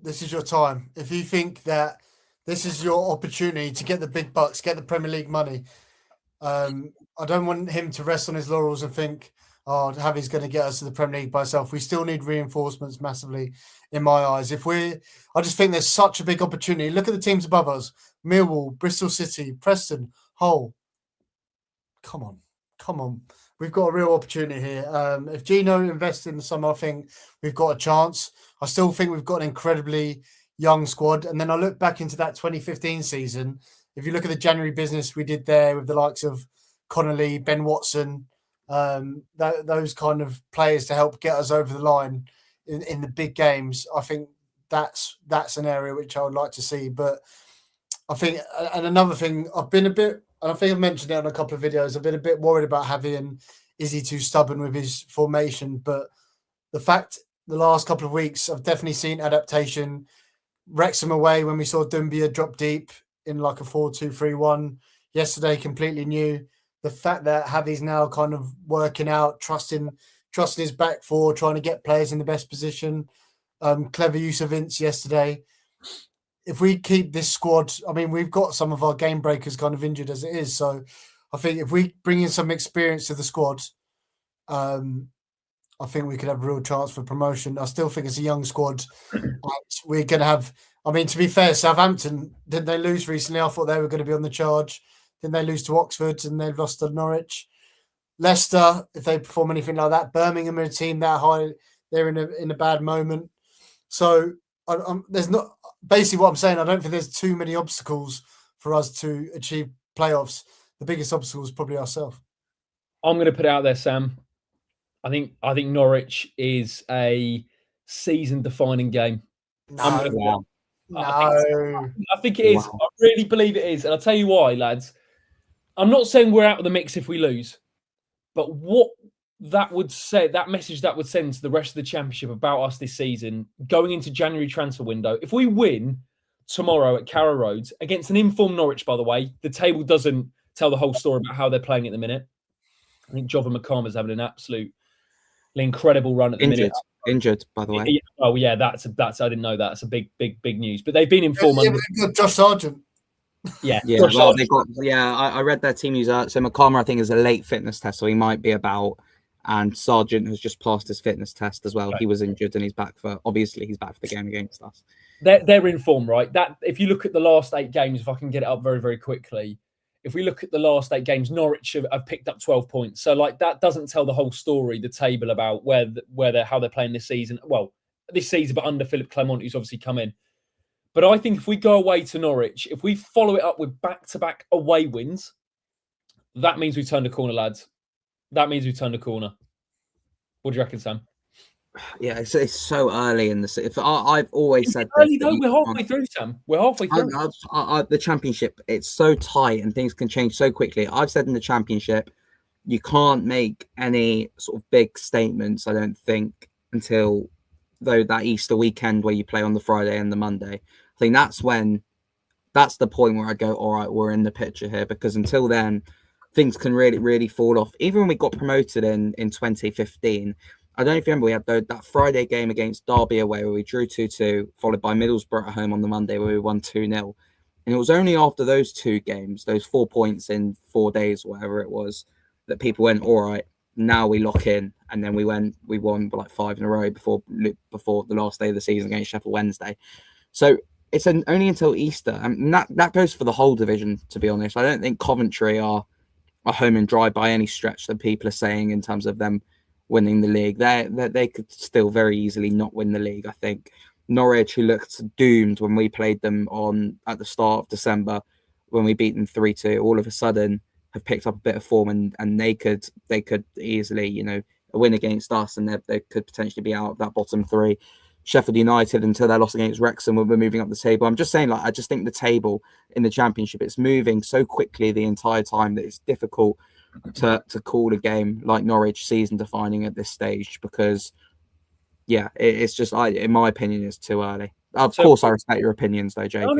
this is your time. If you think that this is your opportunity to get the big bucks, get the Premier League money, I don't want him to rest on his laurels and think, oh, Javi's going to get us to the Premier League by himself. We still need reinforcements massively, in my eyes. I just think there's such a big opportunity. Look at the teams above us: Millwall, Bristol City, Preston, Hull. Come on. We've got a real opportunity here. If Gino invests in the summer, I think we've got a chance. I still think we've got an incredibly young squad. And then I look back into that 2015 season. If you look at the January business we did there with the likes of Connolly, Ben Watson, those kind of players to help get us over the line in the big games. I think that's an area which I would like to see. But I think, and another thing, I've been a bit, and I think I've mentioned it on a couple of videos, I've been a bit worried about Javi and is he too stubborn with his formation? But the fact the last couple of weeks, I've definitely seen adaptation. Wrexham away when we saw Doumbia drop deep in like a 4-2-3-1. Yesterday, completely new. The fact that Javi's now kind of working out, trusting his back four, trying to get players in the best position. Clever use of Vince yesterday. If we keep this squad, I mean, we've got some of our game breakers kind of injured as it is. So I think if we bring in some experience to the squad, I think we could have a real chance for promotion. I still think it's a young squad. We're going to have, I mean, to be fair, Southampton, didn't they lose recently? I thought they were going to be on the charge. Didn't they lose to Oxford and they've lost to Norwich? Leicester, if they perform anything like that. Birmingham are a team that high. They're in a bad moment. So there's not, basically what I'm saying, I don't think there's too many obstacles for us to achieve playoffs. The biggest obstacle is probably ourselves. I'm going to put it out there, Sam. I think Norwich is a season-defining game. No. I think it is. I really believe it is. And I'll tell you why, lads. I'm not saying we're out of the mix if we lose. But what that would say, that message that would send to the rest of the Championship about us this season, going into January transfer window, if we win tomorrow at Carrow Road against an informed Norwich, by the way, the table doesn't tell the whole story about how they're playing at the minute. I think Jova McCarmer's having an absolutely incredible run at the minute. Injured, by the way. Oh yeah, that's I didn't know that. That's a big news. But they've been in form. Josh Sargent. Yeah, well, they got. Yeah, I read their team user. So McCarmer, I think, is a late fitness test, so he might be about. And Sargent has just passed his fitness test as well. Right. He was injured and he's back for the game against us. They're in form, right? That if you look at the last 8 games, if I can get it up very, very quickly, if we look at the last 8 games, Norwich have picked up 12 points. So like that doesn't tell the whole story, the table about how they're playing this season. Well, this season, but under Philip Clement, who's obviously come in. But I think if we go away to Norwich, if we follow it up with back-to-back away wins, that means we turned a corner, lads. That means we turned a corner. What do you reckon, Sam? Yeah, it's so early in the. I've always said early though. We're halfway through, Sam. We're halfway through. The Championship, it's so tight and things can change so quickly. I've said in the Championship, you can't make any sort of big statements, I don't think, until that Easter weekend where you play on the Friday and the Monday. I think that's the point where I go, all right, we're in the picture here, because until then, things can really, really fall off. Even when we got promoted in 2015, I don't know if you remember, we had that Friday game against Derby away where we drew 2-2, followed by Middlesbrough at home on the Monday where we won 2-0. And it was only after those 2 games, those 4 points in 4 days, whatever it was, that people went, all right, now we lock in. And then we won like 5 in a row before the last day of the season against Sheffield Wednesday. So it's only until Easter. And that goes for the whole division, to be honest. I don't think Coventry are home and dry by any stretch that people are saying in terms of them winning the league. They could still very easily not win the league, I think. Norwich, who looked doomed when we played them at the start of December, when we beat them 3-2, all of a sudden have picked up a bit of form and they could easily, a win against us and they could potentially be out of that bottom 3. Sheffield United, until their loss against Wrexham, we're moving up the table. I'm just saying, I just think the table in the Championship, it's moving so quickly the entire time that it's difficult to call a game like Norwich season defining at this stage, because it's just, in my opinion, it's too early. Of course, I respect your opinions though, Jacob.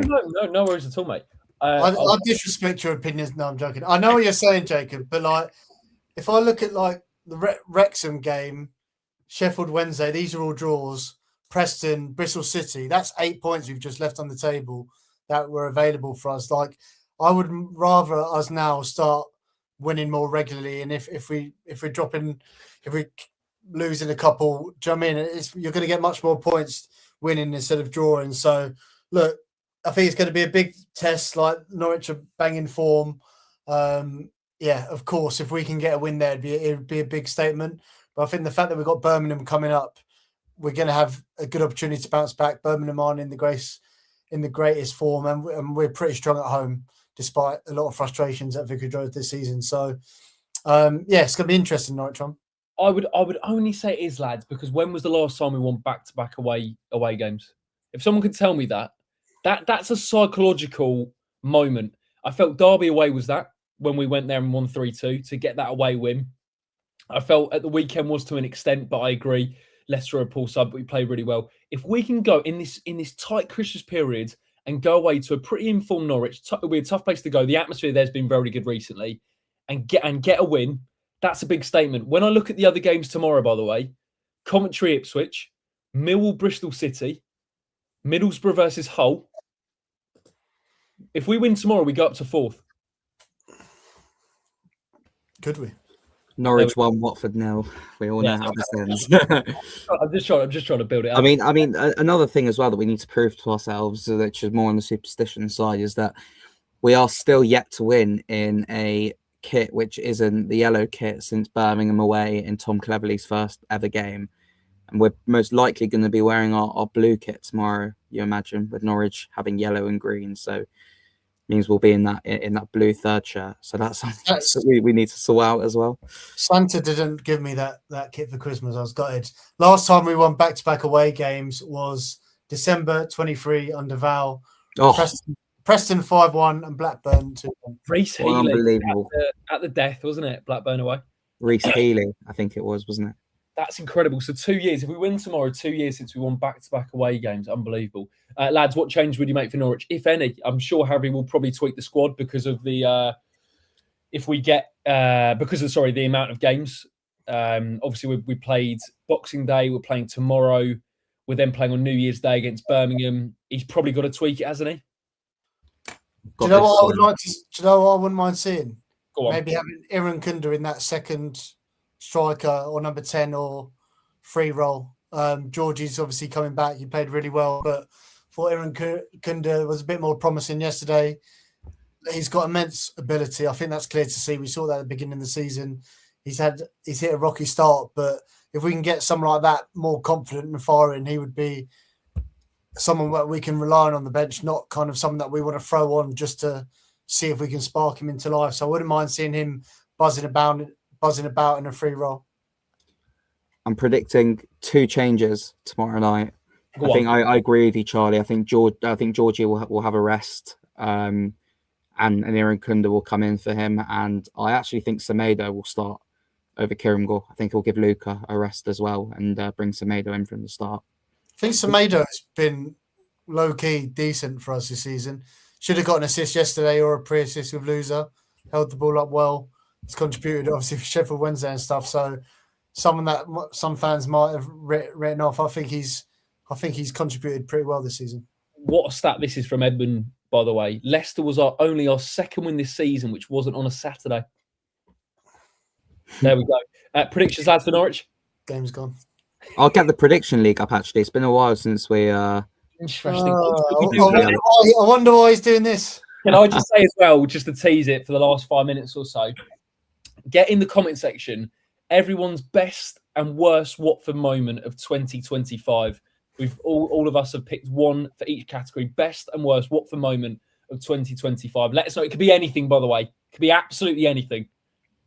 No worries at all, mate. I disrespect your opinions. No, I'm joking. I know what you're saying, Jacob, but if I look at the Wrexham game, Sheffield Wednesday, these are all draws. Preston, Bristol City, that's 8 points we've just left on the table that were available for us. I would rather us now start winning more regularly, and if we're losing a couple, do you know what I mean? You're going to get much more points winning instead of drawing. So look, I think it's going to be a big test. Like Norwich are banging form. Of course, if we can get a win there, it'd be a big statement. But I think the fact that we've got Birmingham coming up, we're going to have a good opportunity to bounce back. Birmingham aren't in the greatest form, and we're pretty strong at home, despite a lot of frustrations at Vicarage Road this season. So, It's going to be interesting, Norwich one. I would only say it is, lads, because when was the last time we won back-to-back away games? If someone could tell me that's a psychological moment. I felt Derby away was that when we went there and won 3-2 to get that away win. I felt at the weekend was to an extent, but I agree. Leicester are a poor side, but we played really well. If we can go in this tight Christmas period and go away to a pretty informed Norwich, it'll be a tough place to go. The atmosphere there's been very good recently, and get a win. That's a big statement. When I look at the other games tomorrow, by the way, Coventry, Ipswich, Millwall, Bristol City, Middlesbrough versus Hull. If we win tomorrow, we go up to 4th. Could we? Norwich 1, Watford 0. We all know how this ends. I'm just trying to build it up. I mean, another thing as well that we need to prove to ourselves, which is more on the superstition side, is that we are still yet to win in a kit which isn't the yellow kit since Birmingham away in Tom Cleverley's first ever game. And we're most likely going to be wearing our blue kit tomorrow, you imagine, with Norwich having yellow and green. So it means we'll be in that blue third shirt. So that's something that we need to sort out as well. Santa didn't give me that kit for Christmas. I was gutted. Last time we won back-to-back away games was December 23 under Val. Oh, Preston 5-1 and Blackburn 2-1. Reece Healy unbelievable. At the death, wasn't it? Blackburn away. Reece Healy, I think it was, wasn't it? That's incredible. So 2 years. If we win tomorrow, 2 years since we won back-to-back away games. Unbelievable. Lads, what change would you make for Norwich, if any? I'm sure Harry will probably tweak the squad because of the the amount of games. Obviously, we played Boxing Day. We're playing tomorrow. We're then playing on New Year's Day against Birmingham. He's probably got to tweak it, hasn't he? Do you know what I would like to? Do you know what I wouldn't mind seeing? Go on. Maybe having Aaron Kunda in that second striker or number 10 or free role. Georgie's obviously coming back. He played really well, but thought Aaron Kunda was a bit more promising yesterday. He's got immense ability. I think that's clear to see. We saw that at the beginning of the season. He's hit a rocky start, but if we can get someone like that more confident and firing, he would be someone that we can rely on the bench, not kind of someone that we want to throw on just to see if we can spark him into life. So I wouldn't mind seeing him buzzing about in a free role. I'm predicting 2 changes tomorrow night. I agree with you, Charlie. I think Georgie will have a rest, and Aaron Kunda will come in for him. And I actually think Semedo will start over Kiramgor. I think he'll give Luca a rest as well and bring Semedo in from the start. I think Semedo's been low-key decent for us this season. Should have got an assist yesterday or a pre-assist with Loser. Held the ball up well. He's contributed, obviously, for Sheffield Wednesday and stuff. So someone that some fans might have written off. I think he's contributed pretty well this season. What a stat this is from Edmund, by the way. Leicester was only our second win this season, which wasn't on a Saturday. There we go. Predictions, lads, for Norwich? Game's gone. I'll get the prediction league up, actually. It's been a while since we... Interesting. I wonder why he's doing this. Can I just say as well, just to tease it for the last 5 minutes or so, get in the comment section everyone's best and worst Watford moment of 2025. We've all of us have picked one for each category. Best and worst Watford moment of 2025. Let us know. It could be anything, by the way. It could be absolutely anything.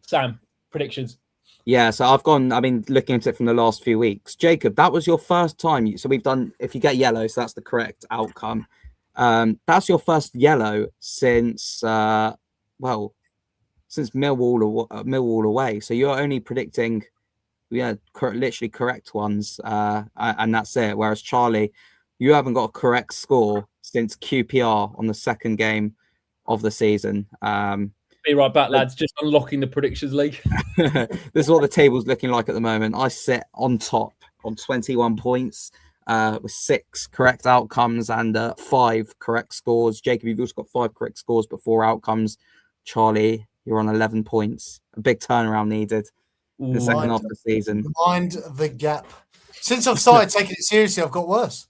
Sam, predictions. Yeah, so I've been looking at it from the last few weeks. Jacob, that was your first time. So we've done, if you get yellow, so that's the correct outcome. That's your first yellow since Millwall away. So you're only predicting, literally correct ones, and that's it. Whereas Charlie, you haven't got a correct score since QPR on the second game of the season. Be right back, lads. Just unlocking the predictions league. This is what the table's looking like at the moment. I sit on top on 21 points with 6 correct outcomes and 5 correct scores. Jacob, you've also got 5 correct scores but 4 outcomes. Charlie, you're on 11 points. A big turnaround needed in the second half of the season. Mind the gap. Since I've started taking it seriously, I've got worse.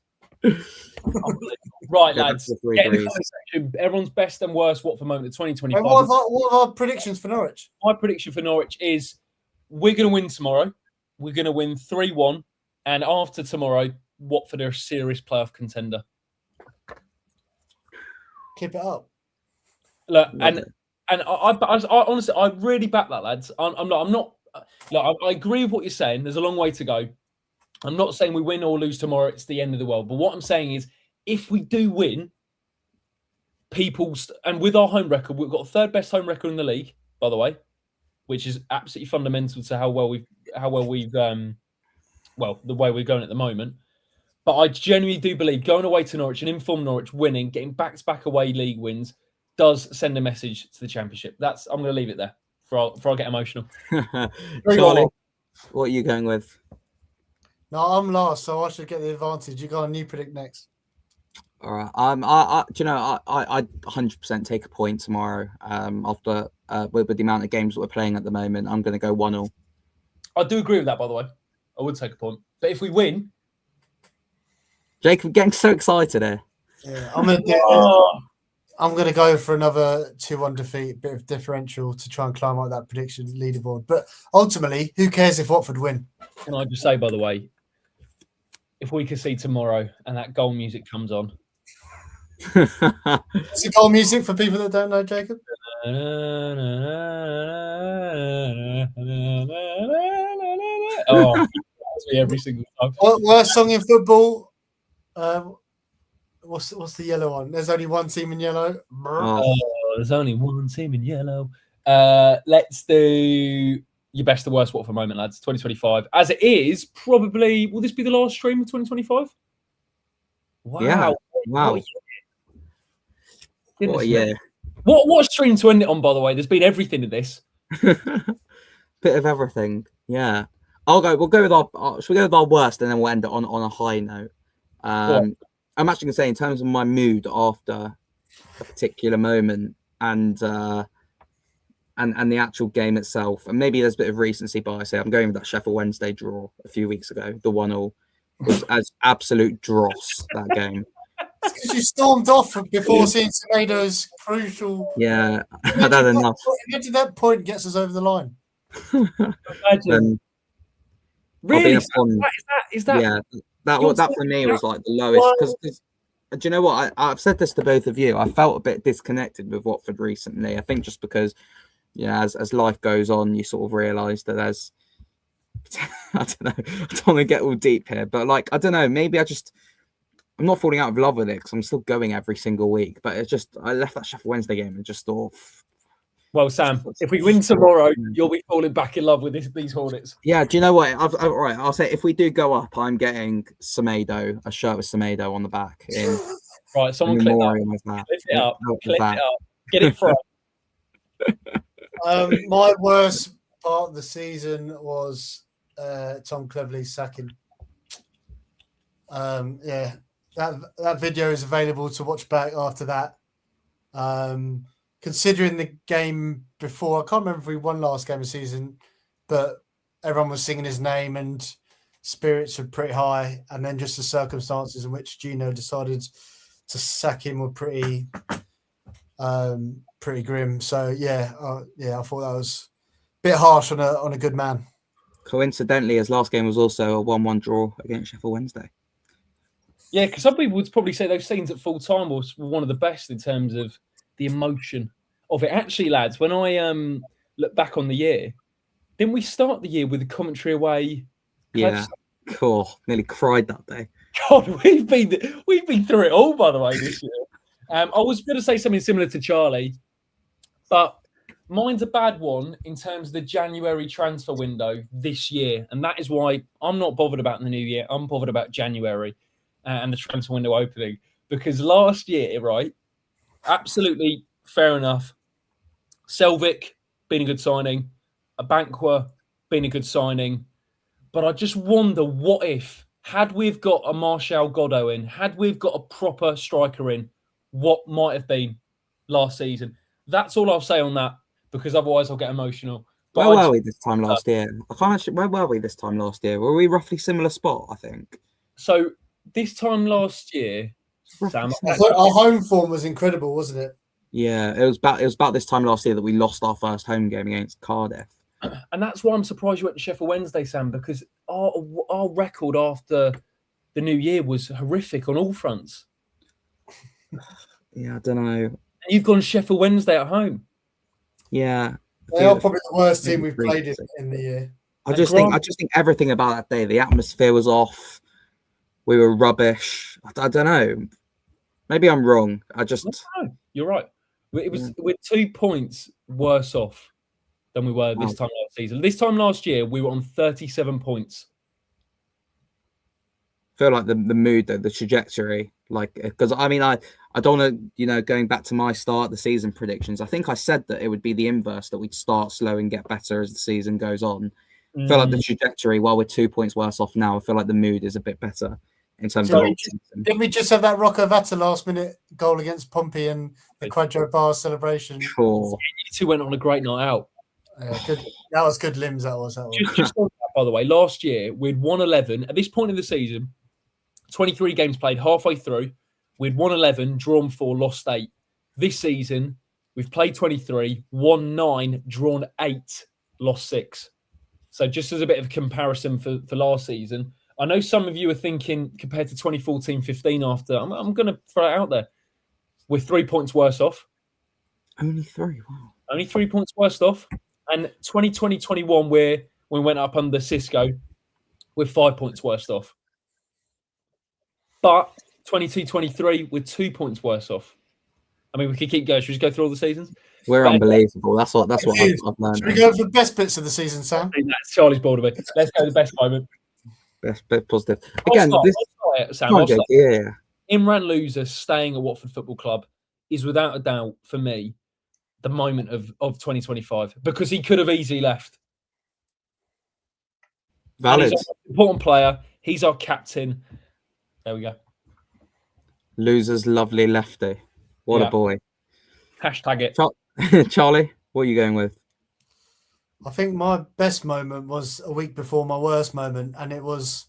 Right, lads. Get in the comment section. Everyone's best and worst Watford moment of 2025. What are our predictions for Norwich? My prediction for Norwich is we're going to win tomorrow. We're going to win 3-1. And after tomorrow, Watford are a serious playoff contender. Keep it up. Look, and And I honestly, I really back that, lads. I'm not. Like, I agree with what you're saying. There's a long way to go. I'm not saying we win or lose tomorrow. It's the end of the world. But what I'm saying is, if we do win, and with our home record, we've got the third best home record in the league, by the way, which is absolutely fundamental to the way we're going at the moment. But I genuinely do believe going away to Norwich and informed Norwich winning, getting back-to-back away league wins, does send a message to the Championship. I'm going to leave it there before I get emotional. Charlie, what are you going with? No, I'm last, so I should get the advantage. You got a new predict next. All right. Do you know, I 100% take a point tomorrow. After with the amount of games that we're playing at the moment, I'm going to go 1-1. I do agree with that, by the way. I would take a point, but if we win, Jacob, getting so excited here. Yeah, I'm gonna go for another 2-1 defeat, bit of differential to try and climb up that prediction leaderboard. But ultimately, who cares if Watford win? Can I just say, by the way, if we can see tomorrow and that goal music comes on. Is it goal music for people that don't know, Jacob? Oh, every single time. Worst song in football. What's the yellow one? There's only one team in yellow. Oh, there's only one team in yellow. Let's do your best and worst Watford moment, lads. 2025. As it is, probably, will this be the last stream of 2025? Wow. Yeah. Wow. What a year. What stream to end it on, by the way? There's been everything in this. Bit of everything. Yeah. We'll go with should we go with our worst and then we'll end it on a high note. I'm actually gonna say, in terms of my mood after a particular moment and the actual game itself, and maybe there's a bit of recency bias here. I'm going with that Sheffield Wednesday draw a few weeks ago, the 1-1. It was as absolute dross, that game. Because you stormed off before seeing Semedo's crucial. Yeah, I'd had enough. Imagine that point gets us over the line. Imagine. Really? Is that? Yeah, that for me was like the lowest. Because do you know what? I've said this to both of you. I felt a bit disconnected with Watford recently. I think just because, as life goes on, you sort of realise that there's. I don't know. I don't want to get all deep here, but I don't know. Maybe I'm not falling out of love with it because I'm still going every single week. But it's just I left that Sheffield Wednesday game and just thought. Well, Sam, if we win tomorrow, you'll be falling back in love with these Hornets. Yeah, do you know what? All right, I'll say if we do go up, I'm getting a shirt with Semedo on the back. Right, someone click that. Click it up. Click it up. Get it from. My worst part of the season was Tom Cleverley's sacking. That video is available to watch back after that. Considering the game before, I can't remember if we won last game of the season, but everyone was singing his name and spirits were pretty high. And then just the circumstances in which Gino decided to sack him were pretty grim. So I thought that was a bit harsh on a good man. Coincidentally, his last game was also a 1-1 draw against Sheffield Wednesday. Yeah, because some people would probably say those scenes at full time were one of the best in terms of the emotion of it. Actually, lads, when I look back on the year, didn't we start the year with the commentary away? Yeah, cool. Nearly cried that day. God, we've been through it all, by the way, this year. I was going to say something similar to Charlie, but mine's a bad one in terms of the January transfer window this year, and that is why I'm not bothered about the new year. I'm bothered about January and the transfer window opening, because last year, right, absolutely fair enough. Selvik being a good signing, Abankwah being a good signing, but I just wonder, what if, had we've got a Martial Godot in, had we've got a proper striker in, what might have been last season? That's all I'll say on that, because otherwise I'll get emotional. But where were we this time last year? Where were we this time last year? Were we roughly similar spot, I think? So this time last year, Sam, our home form was incredible, wasn't it? Yeah, it was about this time last year that we lost our first home game against Cardiff. And that's why I'm surprised you went to Sheffield Wednesday, Sam, because our record after the new year was horrific on all fronts. Yeah, I don't know. And you've gone Sheffield Wednesday at home. Yeah. They are probably the worst team maybe we've 3 played to 6. in the year. I just think everything about that day, the atmosphere was off. We were rubbish. I don't know. Maybe I'm wrong. No, you're right. We're 2 points worse off than we were this time last season. This time last year, we were on 37 points. I feel like the mood, though, the trajectory, like, because I mean, I don't want to, going back to my start the season predictions. I think I said that it would be the inverse, that we'd start slow and get better as the season goes on. I feel like the trajectory, while we're 2 points worse off now, I feel like the mood is a bit better in terms of Didn't we just have that Rocco Vata last minute goal against Pompey and the Quadro Bar celebration? Sure. You two went on a great night out. Good. That was good limbs. That was. Just on that, by the way, last year we'd won 11. At this point in the season, 23 games played, halfway through, we'd won 11, drawn 4, lost 8. This season, we've played 23, won 9, drawn 8, lost 6. So just as a bit of comparison for last season, I know some of you are thinking compared to 2014-15 after, I'm going to throw it out there, we're 3 points worse off. Only 3, wow. Only 3 points worse off. And 2020-21, when we went up under Cisco, we're 5 points worse off. But 22-23, we're 2 points worse off. I mean, we could keep going. Should we just go through all the seasons? We're unbelievable. That's what I've learned. Should we go for the best bits of the season, Sam? That's Charlie's bored of it. Let's go to the best moment. Best positive. Again, Sam, Imran Loser staying at Watford Football Club is without a doubt, for me, the moment of 2025, because he could have easily left. Valid. He's an important player. He's our captain. There we go. Loser's lovely lefty. What a boy. Hashtag it. Charlie, what are you going with? I think my best moment was a week before my worst moment, and it was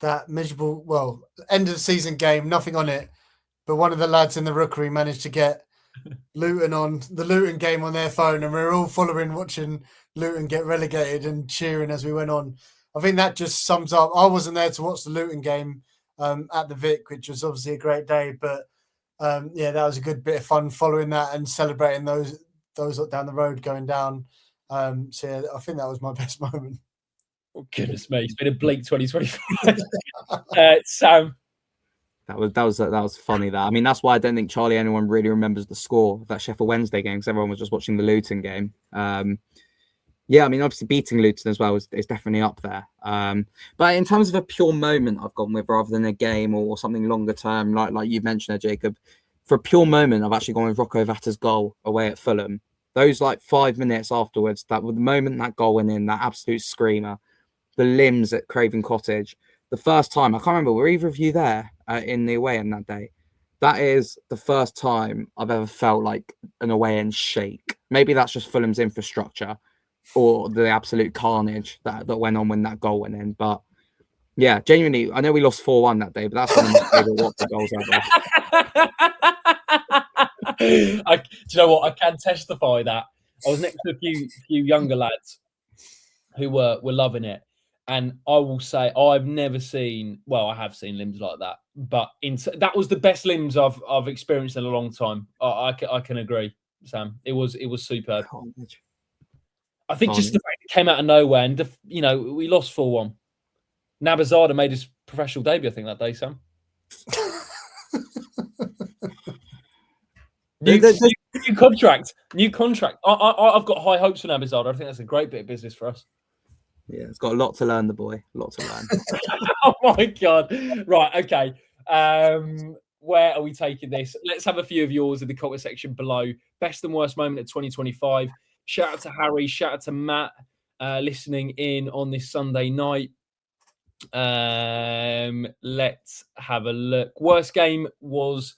that miserable, end of the season game, nothing on it, but one of the lads in the rookery managed to get Luton on the Luton game on their phone, and we were all watching Luton get relegated and cheering as we went on. I think that just sums up. I wasn't there to watch the Luton game at the Vic, which was obviously a great day, but that was a good bit of fun following that and celebrating those down the road going down. I think that was my best moment. Oh, goodness me, it's been a bleak 2025. Sam. That was funny. That, I mean, that's why I don't think anyone really remembers the score of that Sheffield Wednesday game, because everyone was just watching the Luton game. I mean, obviously beating Luton as well is definitely up there. But in terms of a pure moment, I've gone with, rather than a game or something longer term, like you mentioned there, Jacob. For a pure moment, I've actually gone with Rocco Vata's goal away at Fulham. Those 5 minutes afterwards, the moment that goal went in, that absolute screamer, the limbs at Craven Cottage. The first time, I can't remember, were either of you there in the away end that day? That is the first time I've ever felt like an away end shake. Maybe that's just Fulham's infrastructure or the absolute carnage that went on when that goal went in. But yeah, genuinely, I know we lost 4-1 that day, but that's one of my favourite Watford goals ever. Do you know what? I can testify that. I was next to a few younger lads who were loving it. And I will say, I've never seen, I have seen limbs like that, but that was the best limbs I've experienced in a long time. I can agree, Sam. It was superb. I think just the fact it came out of nowhere, and we lost 4-1. Nabazada made his professional debut, I think, that day, Sam. New contract. I've got high hopes for Nabazada. I think that's a great bit of business for us. Yeah, it's got a lot to learn, the boy. A lot to learn. Oh, my God. Right, okay. Where are we taking this? Let's have a few of yours in the comment section below. Best and worst moment of 2025. Shout out to Harry. Shout out to Matt listening in on this Sunday night. Let's have a look. Worst was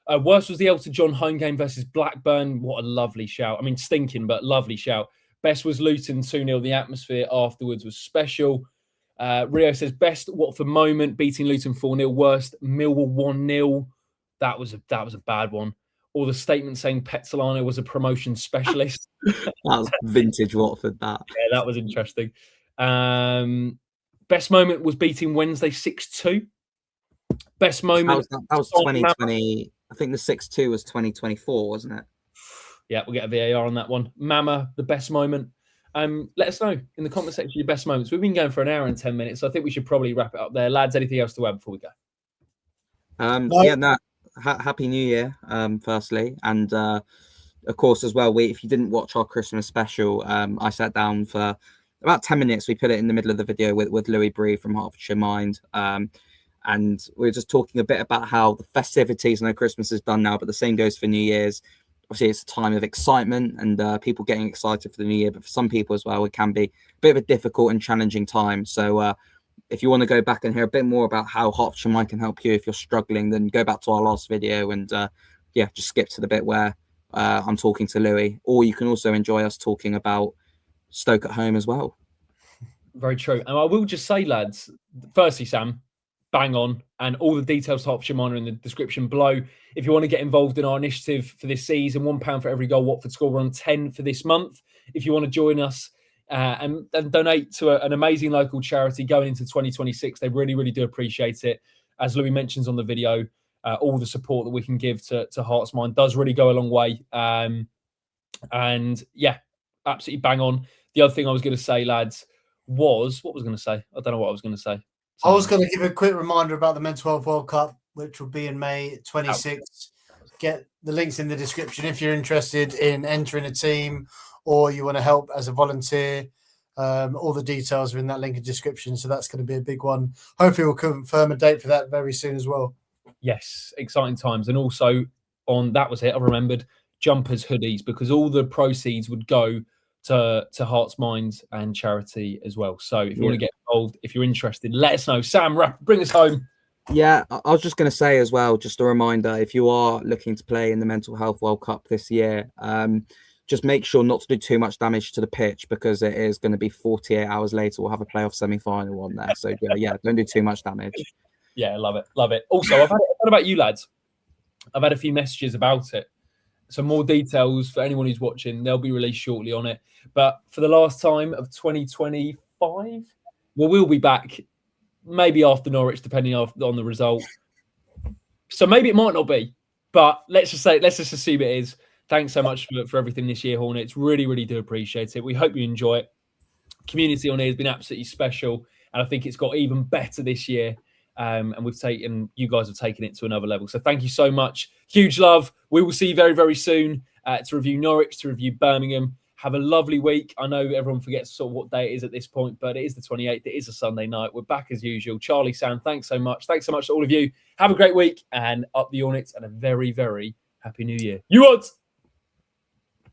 the Elton John home game versus Blackburn. What a lovely shout. I mean, stinking, but lovely shout. Best was Luton 2-0. The atmosphere afterwards was special. Rio says, best Watford moment, beating Luton 4-0. Worst, Millwall 1-0. That was a bad one. Or the statement saying Petzolano was a promotion specialist. That was vintage Watford, that. Yeah, that was interesting. Best moment was beating Wednesday 6-2. Best moment... That was 2020. I think the 6-2 was 2024, wasn't it? Yeah, we'll get a VAR on that one. Mama, the best moment. Let us know in the comment section your best moments. We've been going for an hour and 10 minutes, so I think we should probably wrap it up there. Lads, anything else to add before we go? Happy New Year, firstly, and of course as well. If you didn't watch our Christmas special, I sat down for about 10 minutes. We put it in the middle of the video with Louis Bree from Hertfordshire Mind, and we were just talking a bit about how the festivities. I know Christmas is done now, but the same goes for New Year's. Obviously, it's a time of excitement and people getting excited for the new year, but for some people as well, it can be a bit of a difficult and challenging time. So if you want to go back and hear a bit more about how Hertfordshire Mind can help you if you're struggling, then go back to our last video and just skip to the bit where I'm talking to Louis, or you can also enjoy us talking about Stoke at home as well. Very true. And I will just say, lads, firstly, Sam, bang on, and all the details to Hertfordshire Mind are in the description below. If you want to get involved in our initiative for this season, £1 for every goal Watford score. We're on 10 for this month. If you want to join us and donate to an amazing local charity going into 2026, they really, really do appreciate it. As Louis mentions on the video, all the support that we can give to Hearts Mind does really go a long way. And yeah, absolutely bang on. The other thing I was going to say, lads, was what was I going to say? I don't know what I was going to say. I was going to give a quick reminder about the Mental Health World Cup, which will be in May 26th. Get the links in the description if you're interested in entering a team or you want to help as a volunteer. All the details are in that link in the description, so that's going to be a big one. Hopefully we'll confirm a date for that very soon as well. Yes, exciting times. And also on that was it, I remembered jumpers, hoodies, because all the proceeds would go to Hearts, Minds and charity as well. So if you want to get involved, if you're interested, let us know. Sam, bring us home. Yeah, I was just going to say as well, just a reminder, if you are looking to play in the Mental Health World Cup this year, just make sure not to do too much damage to the pitch, because it is going to be 48 hours later. We'll have a playoff semi-final on there. So don't do too much damage. Yeah, love it. Love it. Also, what about you, lads? I've had a few messages about it. So more details for anyone who's watching, they'll be released shortly on it. But for the last time of 2025, we'll be back maybe after Norwich, depending on the result. So maybe it might not be, but let's just assume it is. Thanks so much for everything this year, Hornets. Really, really do appreciate it. We hope you enjoy it. Community on here has been absolutely special, and I think it's got even better this year. And you guys have taken it to another level. So thank you so much. Huge love. We will see you very, very soon to review Norwich, to review Birmingham. Have a lovely week. I know everyone forgets sort of what day it is at this point, but it is the 28th. It is a Sunday night. We're back as usual. Charlie, Sam, thanks so much. Thanks so much to all of you. Have a great week, and up the Hornets, and a very, very happy new year. You want?